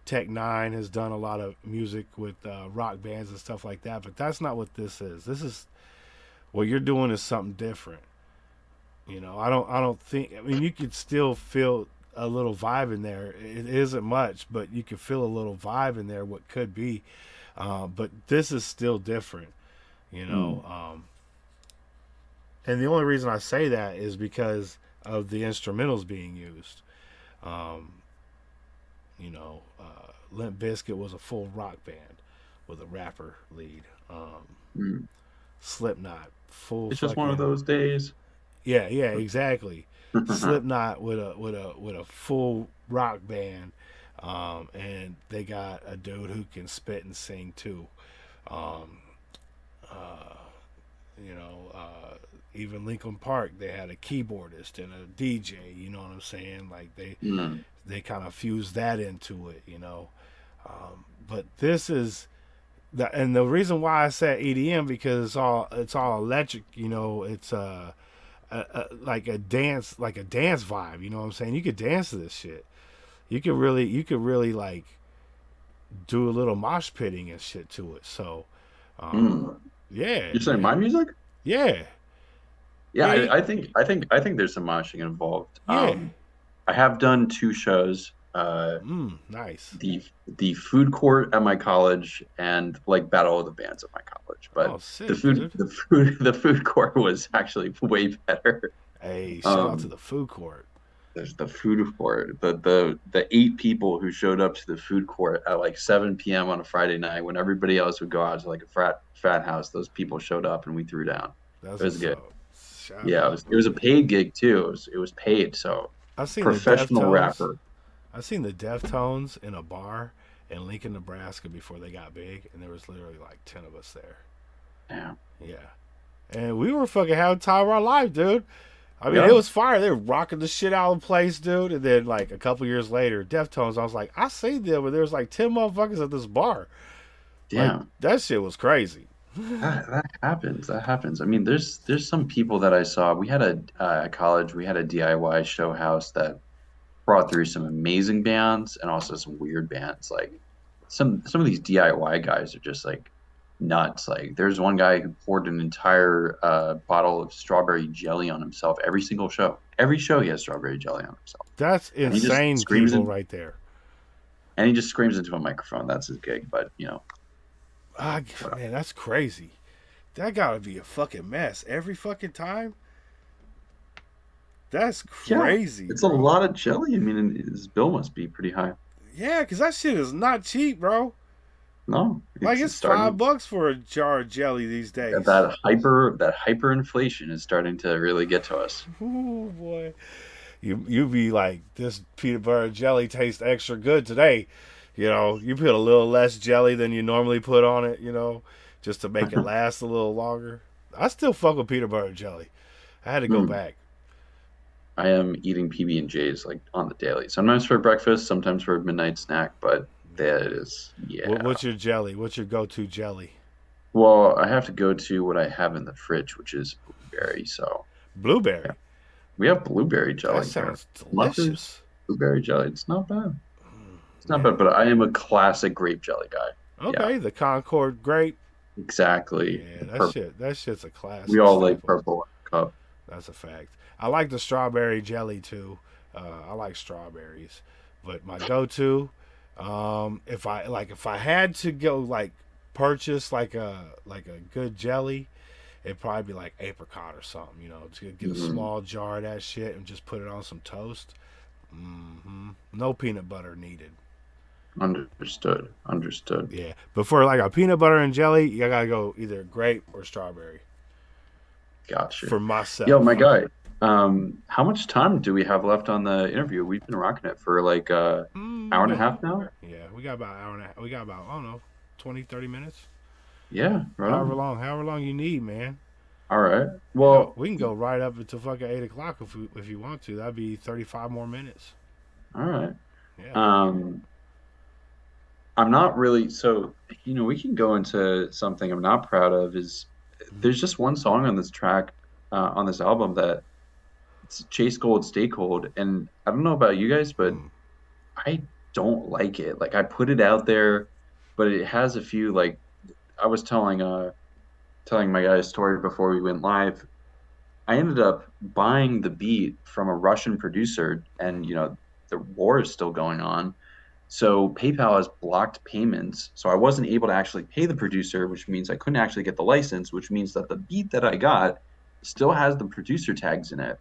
Speaker 3: Tech Nine has done a lot of music with rock bands and stuff like that, but that's not what this is. This is, what you're doing is something different. I don't think, you could still feel a little vibe in there. It isn't much, but you can feel a little vibe in there, what could be. But this is still different, and the only reason I say that is because of the instrumentals being used. Limp Bizkit was a full rock band with a rapper lead. Slipknot, full.
Speaker 5: It's just one of those days.
Speaker 3: Yeah, exactly. Slipknot with a full rock band, and they got a dude who can spit and sing too. Even Linkin Park, they had a keyboardist and a DJ. You know what I'm saying? Like they kind of fused that into it. But this is and the reason why I said EDM, because it's all electric. It's like a dance vibe. You know what I'm saying? You could dance to this shit. You could really like do a little mosh pitting and shit to it. So, yeah.
Speaker 5: You're saying my music?
Speaker 3: Yeah.
Speaker 5: Yeah,
Speaker 3: Yeah,
Speaker 5: I think there's some moshing involved.
Speaker 3: Yeah.
Speaker 5: I have done 2 shows.
Speaker 3: Nice.
Speaker 5: The food court at my college and like Battle of the Bands at my college. But
Speaker 3: Sick,
Speaker 5: the food court was actually way better.
Speaker 3: Hey, shout out to the food court.
Speaker 5: There's the food court. The 8 people who showed up to the food court at like 7 p.m. on a Friday night when everybody else would go out to like a frat house. Those people showed up and we threw down. It was good. Yeah, it was a paid gig too. It was paid. So
Speaker 3: I've seen
Speaker 5: professional rapper.
Speaker 3: I've seen the Deftones in a bar in Lincoln, Nebraska before they got big, and there was literally like 10 of us there. Yeah. And we were fucking having time of our life, dude. It was fire. They were rocking the shit out of the place, dude. And then like a couple years later, Deftones, I was like, I seen them, but there was like 10 motherfuckers at this bar.
Speaker 5: Damn.
Speaker 3: Like, that shit was crazy.
Speaker 5: That happens. There's some people that I saw. We had at college, we had a DIY show house that brought through some amazing bands and also some weird bands. Like some of these DIY guys are just like nuts. Like there's one guy who poured an entire bottle of strawberry jelly on himself every single show. Every show he has strawberry jelly on himself.
Speaker 3: That's insane, people right there.
Speaker 5: And he just screams into a microphone. That's his gig. But
Speaker 3: Man, that's crazy. That gotta be a fucking mess every fucking time. That's crazy.
Speaker 5: It's
Speaker 3: bro.
Speaker 5: a lot of jelly. I mean, his bill must be pretty high.
Speaker 3: Yeah, because that shit is not cheap, bro.
Speaker 5: No,
Speaker 3: Like it's $5 for a jar of jelly these days.
Speaker 5: That hyperinflation is starting to really get to us.
Speaker 3: Ooh, boy. You be like, this peanut butter jelly tastes extra good today. You know, you put a little less jelly than you normally put on it, you know, just to make it last a little longer. I still fuck with peanut butter jelly. I had to go back.
Speaker 5: I am eating PB&Js like on the daily. Sometimes for breakfast, sometimes for a midnight snack, but that is, yeah.
Speaker 3: What's your jelly? What's your go-to jelly?
Speaker 5: Well, I have to go to what I have in the fridge, which is blueberry. So
Speaker 3: Blueberry.
Speaker 5: yeah. We have blueberry jelly.
Speaker 3: That sounds
Speaker 5: Love
Speaker 3: delicious.
Speaker 5: Blueberry jelly. It's not bad. It's not bad, but I am a classic grape jelly guy.
Speaker 3: Okay, the Concord grape.
Speaker 5: Exactly.
Speaker 3: Yeah, that shit's a classic.
Speaker 5: We all like purple cup.
Speaker 3: That's a fact. I like the strawberry jelly too. I like strawberries, but my go-to, if I had to go like purchase like a good jelly, it'd probably be like apricot or something. You know, to get a small jar of that shit and just put it on some toast. No peanut butter needed.
Speaker 5: Understood.
Speaker 3: Yeah, but for like a peanut butter and jelly, you gotta go either grape or strawberry.
Speaker 5: Gotcha.
Speaker 3: For myself.
Speaker 5: Yo, my guy. How much time do we have left on the interview? We've been rocking it for like hour and a half now.
Speaker 3: Yeah, we got about an hour and a half. We got about, I don't know, 20, 30 minutes.
Speaker 5: Yeah, right.
Speaker 3: However long you need, man.
Speaker 5: All right. Well,
Speaker 3: we can go right up until fucking 8 o'clock if you want to. That'd be 35 more minutes.
Speaker 5: All right.
Speaker 3: Yeah.
Speaker 5: I'm not really, so, you know, we can go into something I'm not proud of is there's just one song on this track, on this album that it's Chase Cold, Stay Cold. And I don't know about you guys, but I don't like it. Like I put it out there, but it has a few, like I was telling my guy a story before we went live. I ended up buying the beat from a Russian producer, and you know, the war is still going on. So PayPal has blocked payments. So I wasn't able to actually pay the producer, which means I couldn't actually get the license, which means that the beat that I got still has the producer tags in it.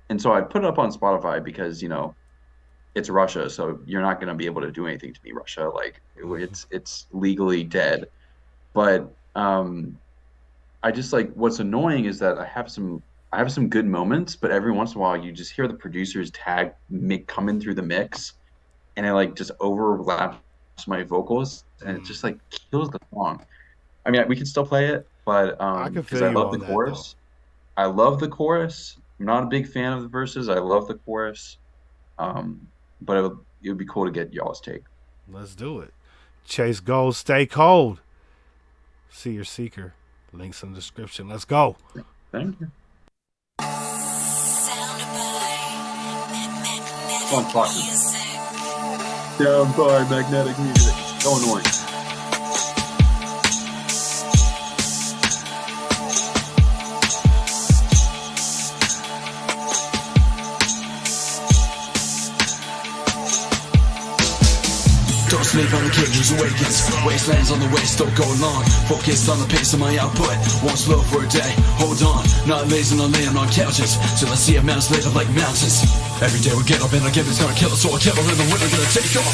Speaker 5: And so I put it up on Spotify because, you know, it's Russia, so you're not going to be able to do anything to me, Russia. Like it's legally dead. But I just like, what's annoying is that I have some good moments, but every once in a while you just hear the producer's tag coming through the mix, and it like just overlaps my vocals, and it just like kills the song. I mean, we can still play it, but because I love the chorus. I love the chorus. I'm not a big fan of the verses. I love the chorus, but it would be cool to get y'all's take.
Speaker 3: Let's do it. Chase Gold, Stay Cold. See your Seeker. Links in the description. Let's go.
Speaker 5: Thank you. Come on, talk. Down by magnetic music. So annoying.
Speaker 6: Don't sleep on the kid who's awakens. Wastelands on the waist, don't go long. Focused on the pace of my output. Won't slow for a day, hold on. Not lazy, not laying on couches. Till I see a mouse lit up like mountains. Every day we get up and I give it's gonna kill us. So I kill her and the winner gonna take off.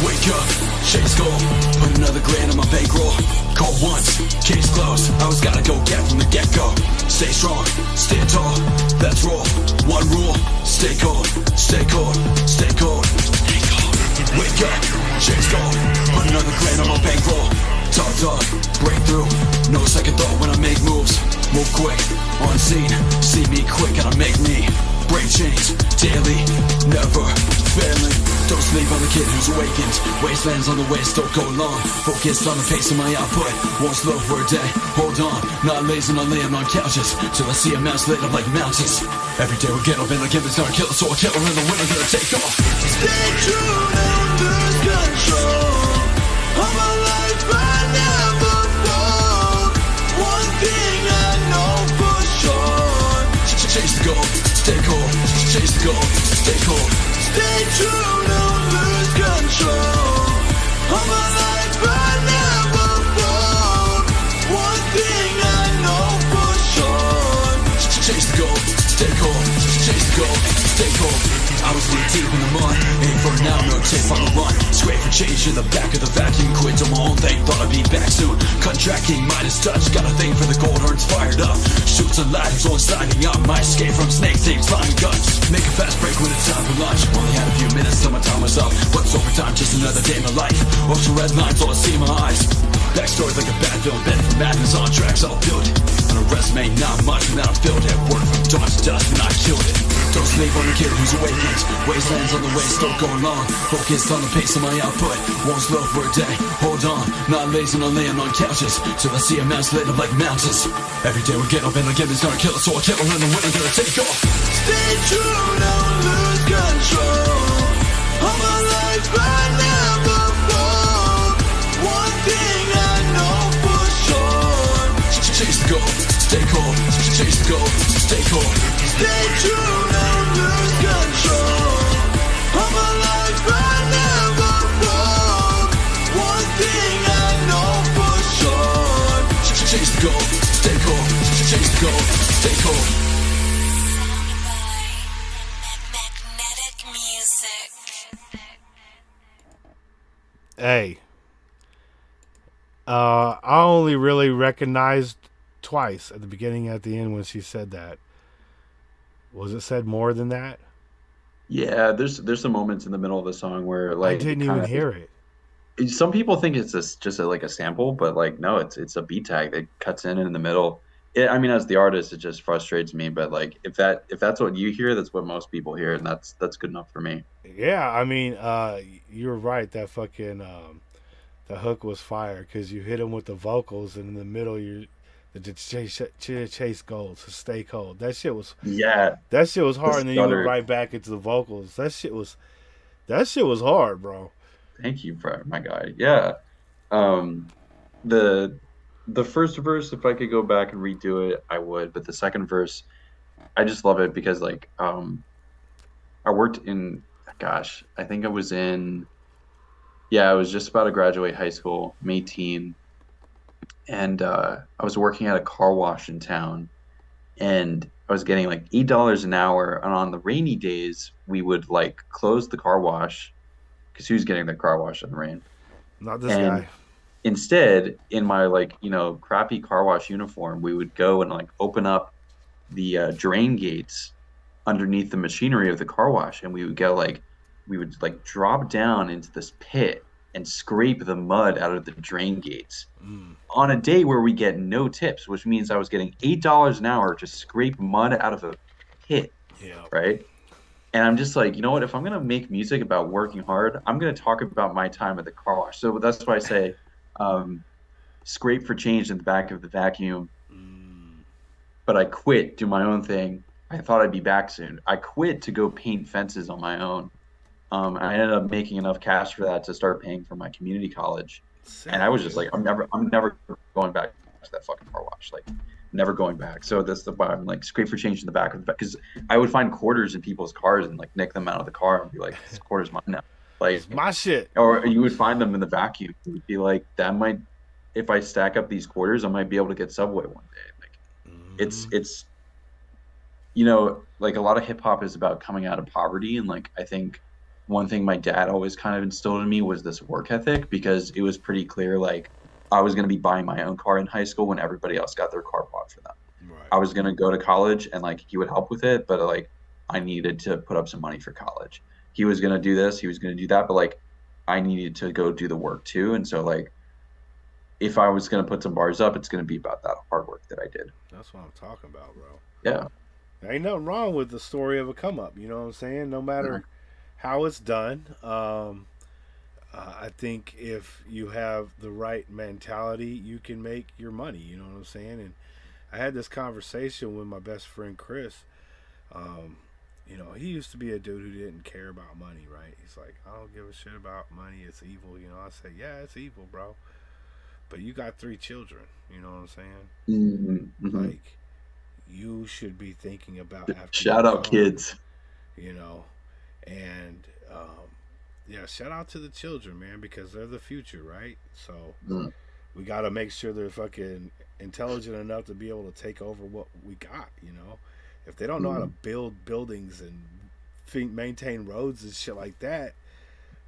Speaker 6: Wake up, chase goal. Put another grand on my bankroll. Call once, case closed. I always gotta go get from the get-go. Stay strong, stay tall. Let's roll. One rule, stay cold, stay cold, stay cold. Wake up, chase gold. Put another grand on my bankroll. Talk dog, breakthrough. No second thought when I make moves. Move quick, on scene. See me quick and I make me. Break chains, daily, never failing. Don't sleep on the kid who's awakened. Wastelands on the waist, don't go long. Focused on the pace of my output. Won't slow for a day, hold on. Not lazy, not laying on couches. Till I see a mouse lit up like mountains. Every day we get up and I give it's gonna kill us. So I kill her and the winner gonna take off.
Speaker 7: Stay true, don't lose control of my life, I never fall. One thing I know for sure.
Speaker 6: Chase the goal, stay cold. Chase the goal, stay cold.
Speaker 7: Stay true, don't lose control of my life, I never fall.
Speaker 6: chase the goal, stay cold. I was knee deep in the mud, aim for now, no chase on the run. Scrape for change in the back of the vacuum, quit on my own thing, thought I'd be back soon. Contracting, Midas touch, got a thing for the gold horns fired up. Shoots and ladders, all sliding up, my escape from snake things, flying guts. Make a fast break when it's time for lunch. Only had a few minutes till my time was up. What's overtime, just another day in my life. Ocean red lines, all I see in my eyes. Backstory like a bad film, bent for madness on tracks, I'll build it. On a resume, not much, and then I filled it. Work from dawn to dusk, and I killed it. Don't sleep on the kid who's awakened. Wastelands on the way, still going long. Focused on the pace of my output. Won't slow for a day, hold on. Not lazy, no laying on couches. Till I see a mouse lit up like mountains. Every day we get up and again it's gonna kill us, so I kill her and the winner gonna take off.
Speaker 7: Stay true, don't lose control of my life, I never fall. One thing I know for sure.
Speaker 6: Chase the goal, stay cold. Chase the goal, stay cold.
Speaker 7: Stay true, don't lose control of my life, I never fall. One thing I know for sure.
Speaker 6: Chase the goal, stay cold. Chase the goal, stay cold.
Speaker 8: Magnetic music.
Speaker 3: Hey, I only really recognized twice, at the beginning and at the end, when she said that. Was it said more than that?
Speaker 5: Yeah, there's some moments in the middle of the song where
Speaker 3: I
Speaker 5: like
Speaker 3: didn't even hear it.
Speaker 5: some people think it's like a sample, but like no, it's a beat tag that cuts in the middle. I mean, as the artist, it just frustrates me. But like if that's what you hear, that's what most people hear, and that's good enough for me.
Speaker 3: Yeah, I mean, you're right. That fucking the hook was fire because you hit him with the vocals, and in the middle, the chase gold to stay cold. That shit was
Speaker 5: Yeah,
Speaker 3: hard, and then you went
Speaker 5: stutter.
Speaker 3: right back into the vocals. That shit was hard, bro.
Speaker 5: Thank you, my guy. Yeah, the first verse, if I could go back and redo it, I would. But the second verse, I just love it because like I worked in, gosh, I think I was in, yeah, I was just about to graduate high school, I'm 18, and I was working at a car wash in town, and I was getting like $8 an hour, and on the rainy days we would like close the car wash because who's getting the car wash in the rain?
Speaker 3: Not this
Speaker 5: And
Speaker 3: guy.
Speaker 5: instead, in my like crappy car wash uniform, we would go and like open up the drain gates underneath the machinery of the car wash, and we would like drop down into this pit and scrape the mud out of the drain gates on a day where we get no tips, which means I was getting $8 an hour to scrape mud out of a pit,
Speaker 3: Yeah.
Speaker 5: right? And I'm just like, you know what? If I'm gonna make music about working hard, I'm gonna talk about my time at the car wash. So that's why I say, scrape for change in the back of the vacuum. But I quit, do my own thing. I thought I'd be back soon. I quit to go paint fences on my own. I ended up making enough cash for that to start paying for my community college. And I was just like, I'm never going back to that fucking car wash. Like, never going back. So that's why I'm like, scrape for change in the back of the, because I would find quarters in people's cars and like nick them out of the car and be like, this quarter's mine now. Like
Speaker 3: My shit.
Speaker 5: or you would find them in the vacuum. It would be like, that might, if I stack up these quarters, I might be able to get Subway one day. Like, it's like a lot of hip hop is about coming out of poverty, and like I think one thing my dad always kind of instilled in me was this work ethic, because it was pretty clear like I was going to be buying my own car in high school when everybody else got their car bought for them.
Speaker 3: Right.
Speaker 5: I was going to go to college, and like he would help with it, but like I needed to put up some money for college. He was going to do this, he was going to do that, but like I needed to go do the work too. And so like if I was going to put some bars up, it's going to be about that hard work that I did.
Speaker 3: That's what I'm talking about, bro.
Speaker 5: Yeah.
Speaker 3: There ain't nothing wrong with the story of a come up. You know what I'm saying? No matter how it's done. I think if you have the right mentality, you can make your money. You know what I'm saying? And I had this conversation with my best friend Chris. He used to be a dude who didn't care about money, right? He's like, I don't give a shit about money. It's evil. I said, yeah, it's evil, bro. But you got 3 children. You know what I'm saying?
Speaker 5: Mm-hmm.
Speaker 3: Like, you should be thinking about after
Speaker 5: Shout
Speaker 3: you're
Speaker 5: out
Speaker 3: gone,
Speaker 5: kids.
Speaker 3: And shout out to the children, man, because they're the future, right? So we got to make sure they're fucking intelligent enough to be able to take over what we got, if they don't know how to build buildings and maintain roads and shit like that,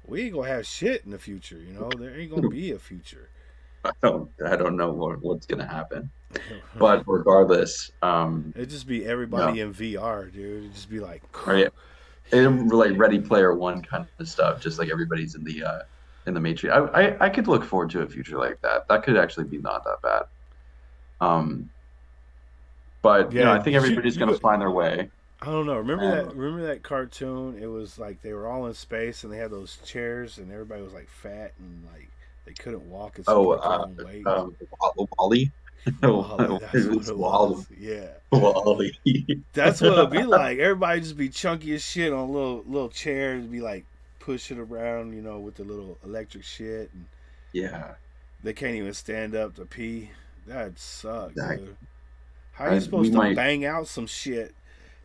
Speaker 3: we ain't gonna have shit in the future. You know, there ain't gonna be a future.
Speaker 5: I don't know what's gonna happen. But regardless,
Speaker 3: It'd just be everybody in VR, dude. It'd just be like,
Speaker 5: right, like Ready Player One kind of stuff, just like everybody's in the Matrix. I could look forward to a future like that. That could actually be not that bad. But
Speaker 3: yeah,
Speaker 5: I think everybody's gonna find their way.
Speaker 3: I don't know. Remember that cartoon? It was like they were all in space and they had those chairs and everybody was like fat and like they couldn't walk and so weight.
Speaker 5: Wally.
Speaker 3: Wally, that's what it was. Yeah.
Speaker 5: Wally.
Speaker 3: That's what it'd be like. Everybody just be chunky as shit on little chairs, be like pushing around, with the little electric shit. And
Speaker 5: yeah.
Speaker 3: They can't even stand up to pee. That'd suck,
Speaker 5: Exactly.
Speaker 3: dude. How are you supposed to bang out some shit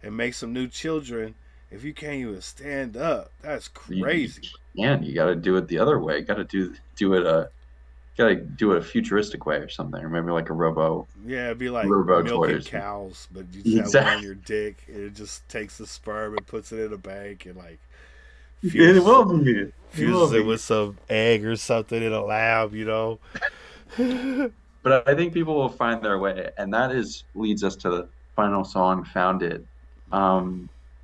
Speaker 3: and make some new children if you can't even stand up? That's crazy.
Speaker 5: You got to do it the other way. Got to do it a futuristic way or something, or maybe like a robo.
Speaker 3: Yeah, it'd be like milking
Speaker 5: toys.
Speaker 3: cows, but you just have one on your dick, and it just takes the sperm and puts it in a bank and like fuses it with some egg or something in a lab,
Speaker 5: But I think people will find their way, and that leads us to the final song, "Found It."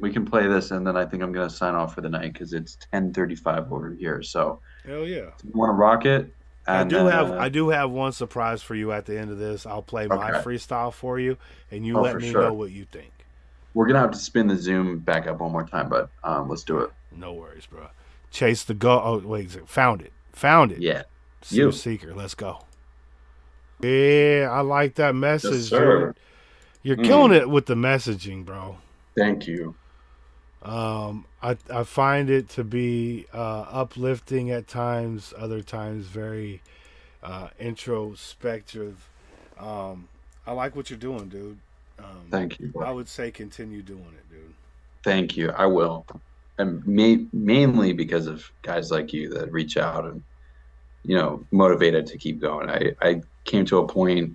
Speaker 5: We can play this, and then I think I'm gonna sign off for the night because it's 10:35 over here. So,
Speaker 3: hell yeah,
Speaker 5: you want to rock it? And,
Speaker 3: I do have one surprise for you at the end of this. I'll play my freestyle for you, and you let me know what you think.
Speaker 5: We're gonna have to spin the Zoom back up one more time, but let's do it.
Speaker 3: No worries, bro. Chase the go. Oh wait, found it.
Speaker 5: Yeah,
Speaker 3: SEEKER. Let's go. Yeah, I like that message,
Speaker 5: yes, sir.
Speaker 3: Dude. You're killing it with the messaging, bro.
Speaker 5: Thank you.
Speaker 3: I find it to be uplifting at times, other times very introspective. I like what you're doing, dude.
Speaker 5: Thank you, bro.
Speaker 3: I would say continue doing it, dude.
Speaker 5: Thank you. I will. And mainly because of guys like you that reach out and, motivated to keep going. I came to a point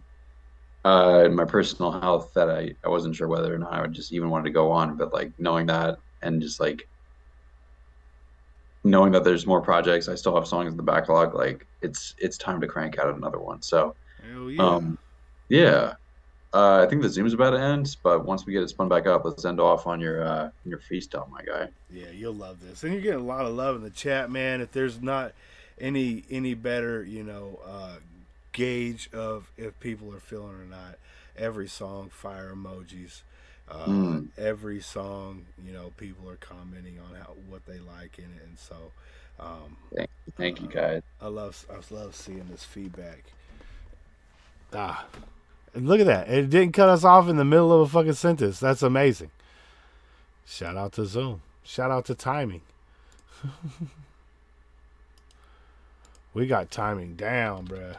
Speaker 5: in my personal health that I wasn't sure whether or not I would just even want to go on, but like knowing that and just like knowing that there's more projects, I still have songs in the backlog, like it's time to crank out another one. So
Speaker 3: hell yeah.
Speaker 5: I think the Zoom's about to end, but once we get it spun back up, let's end off on your freestyle, my guy.
Speaker 3: Yeah, you'll love this. And you're getting a lot of love in the chat, man. If there's not any better, gauge of if people are feeling or not, every song, fire emojis. Every song, people are commenting on what they like in it, and so
Speaker 5: thank you guys.
Speaker 3: I love seeing this feedback. And look at that! It didn't cut us off in the middle of a fucking sentence. That's amazing. Shout out to Zoom. Shout out to timing. We got timing down, bruh.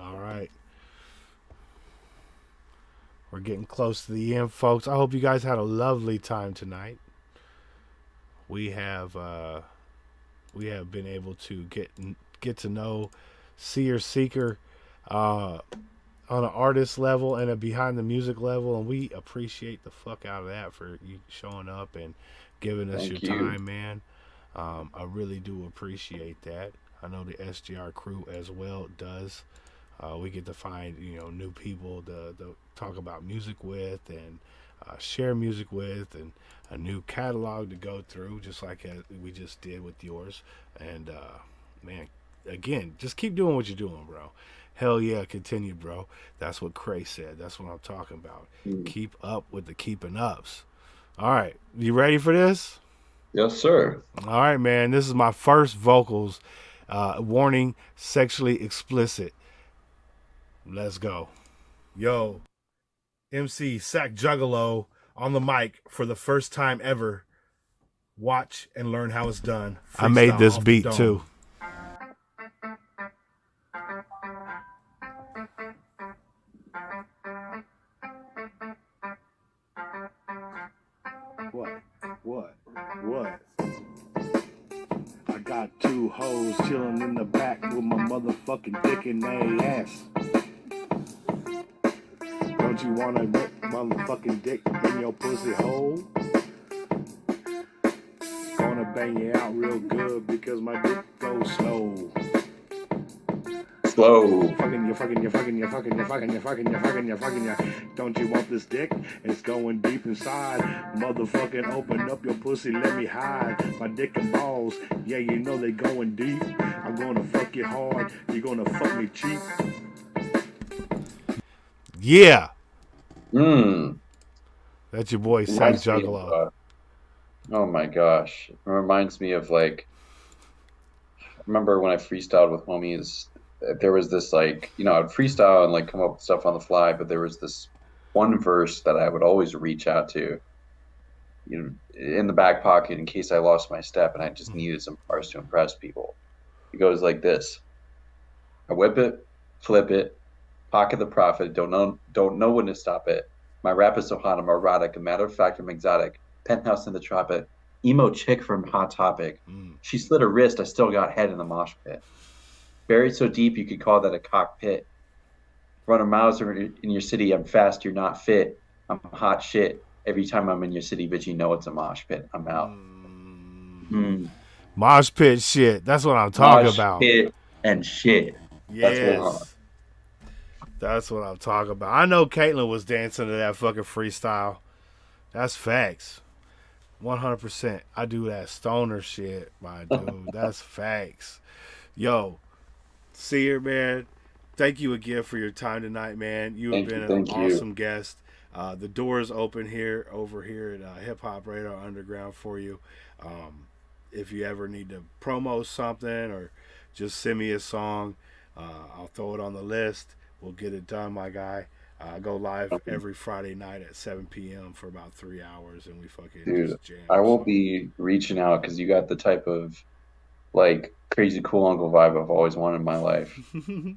Speaker 3: All right. We're getting close to the end, folks. I hope you guys had a lovely time tonight. We have been able to get to know SEEKER on an artist level and a behind the music level, and we appreciate the fuck out of that for you showing up and giving us your time, man. I really do appreciate that. I know the SGR crew as well does. We get to find new people to talk about music with and share music with, and a new catalog to go through, just like we just did with yours. And man, again, just keep doing what you're doing, bro. Hell yeah, continue, bro. That's what Cray said. That's what I'm talking about. Keep up with the keeping ups. All right, you ready for this?
Speaker 5: Yes, sir.
Speaker 3: All right, man. This is my first vocals. Warning: sexually explicit. Let's go. Yo, MC Sack Juggalo on the mic for the first time ever. Watch and learn how it's done. Freestyle. I made this beat too. What? I got two hoes chilling in the back with my motherfucking dick in their ass. Don't you wanna whip motherfucking dick in your pussy hole? Gonna bang you out real good because my dick goes slow.
Speaker 5: Slow.
Speaker 3: You're fucking. Don't you want this dick? It's going deep inside. Motherfucking open up your pussy, let me hide. My dick and balls, yeah, you know they going deep. I'm gonna fuck you hard, you're gonna fuck me cheap. Yeah. That's your boy, Sack Juggalo.
Speaker 5: Oh my gosh. It reminds me of like, I remember when I freestyled with homies, there was this like, you know, I'd freestyle and like come up with stuff on the fly, but there was this one verse that I would always reach out to, you know, in the back pocket in case I lost my step and I just needed some bars to impress people. It goes like this. I whip it, flip it, pocket the profit, don't know when to stop it. My rap is so hot, I'm erotic. A matter of fact, I'm exotic. Penthouse in the tropic. Emo chick from Hot Topic. She slit her wrist, I still got head in the mosh pit. Buried so deep you could call that a cockpit. Run a Mauser in your city, I'm fast, you're not fit. I'm hot shit. Every time I'm in your city, bitch, you know it's a mosh pit. I'm out.
Speaker 3: Mosh pit shit. That's what I'm talking about.
Speaker 5: Mosh pit and shit.
Speaker 3: Yes. That's what I'm talking about. I know Caitlyn was dancing to that fucking freestyle. That's facts. 100%. I do that stoner shit, my dude. That's facts. Yo, SEER, man, thank you again for your time tonight, man. You have been an awesome guest. The door is open over here at Hip Hop Radar Underground for you. If you ever need to promo something or just send me a song, I'll throw it on the list. We'll get it done, my guy. I go live every Friday night at 7 p.m. for about 3 hours, and we fucking just jam.
Speaker 5: I will be reaching out because you got the type of like crazy cool uncle vibe I've always wanted in my life. we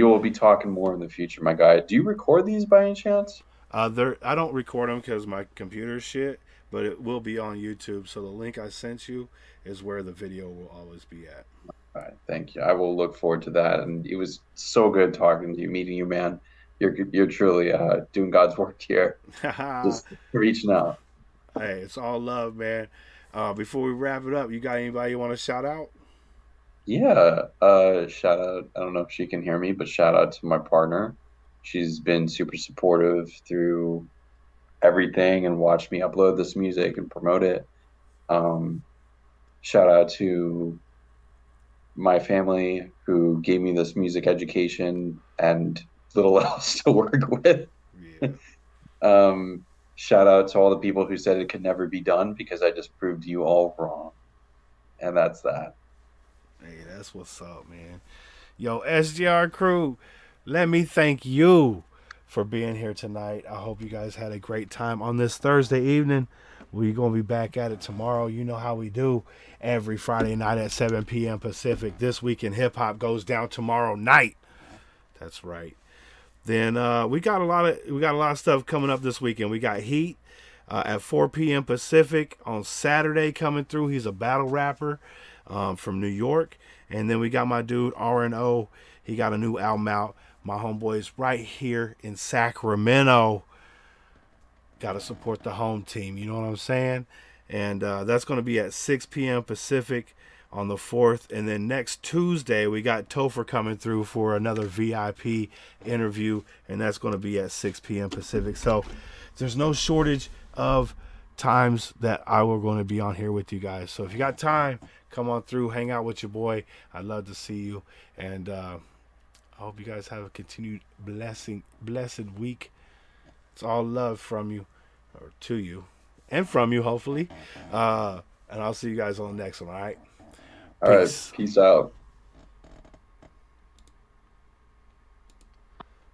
Speaker 5: will be talking more in the future, my guy. Do you record these by any chance?
Speaker 3: I don't record them because my computer's shit, but it will be on YouTube. So the link I sent you is where the video will always be at.
Speaker 5: All right, thank you. I will look forward to that. And it was so good talking to you, meeting you, man. You're truly doing God's work here. Just reaching out.
Speaker 3: Hey, it's all love, man. Before we wrap it up, you got anybody you want to shout out?
Speaker 5: Yeah, shout out. I don't know if she can hear me, but shout out to my partner. She's been super supportive through everything and watched me upload this music and promote it. Shout out to my family who gave me this music education and little else to work with. Yeah. Shout out to all the people who said it could never be done because I just proved you all wrong. And that's that.
Speaker 3: Hey, that's what's up, man. Yo, SGR crew, let me thank you for being here tonight. I hope you guys had a great time on this Thursday evening. We're going to be back at it tomorrow. You know how we do. Every Friday night at 7 p.m. Pacific. This Week in Hip Hop goes down tomorrow night. That's right. Then we got a lot of stuff coming up this weekend. We got Heat at 4 p.m. Pacific on Saturday coming through. He's a battle rapper from New York. And then we got my dude R&O. He got a new album out. My homeboys right here in Sacramento. Got to support the home team. You know what I'm saying? And that's going to be at 6 p.m. Pacific on the 4th. And then next Tuesday, we got Topher coming through for another VIP interview. And that's going to be at 6 p.m. Pacific. So there's no shortage of times that I will going to be on here with you guys. So if you got time, come on through, hang out with your boy. I'd love to see you. And I hope you guys have a continued blessed week. It's all love from you, or to you, and from you, hopefully. And I'll see you guys on the next one, all right?
Speaker 5: All right, peace out.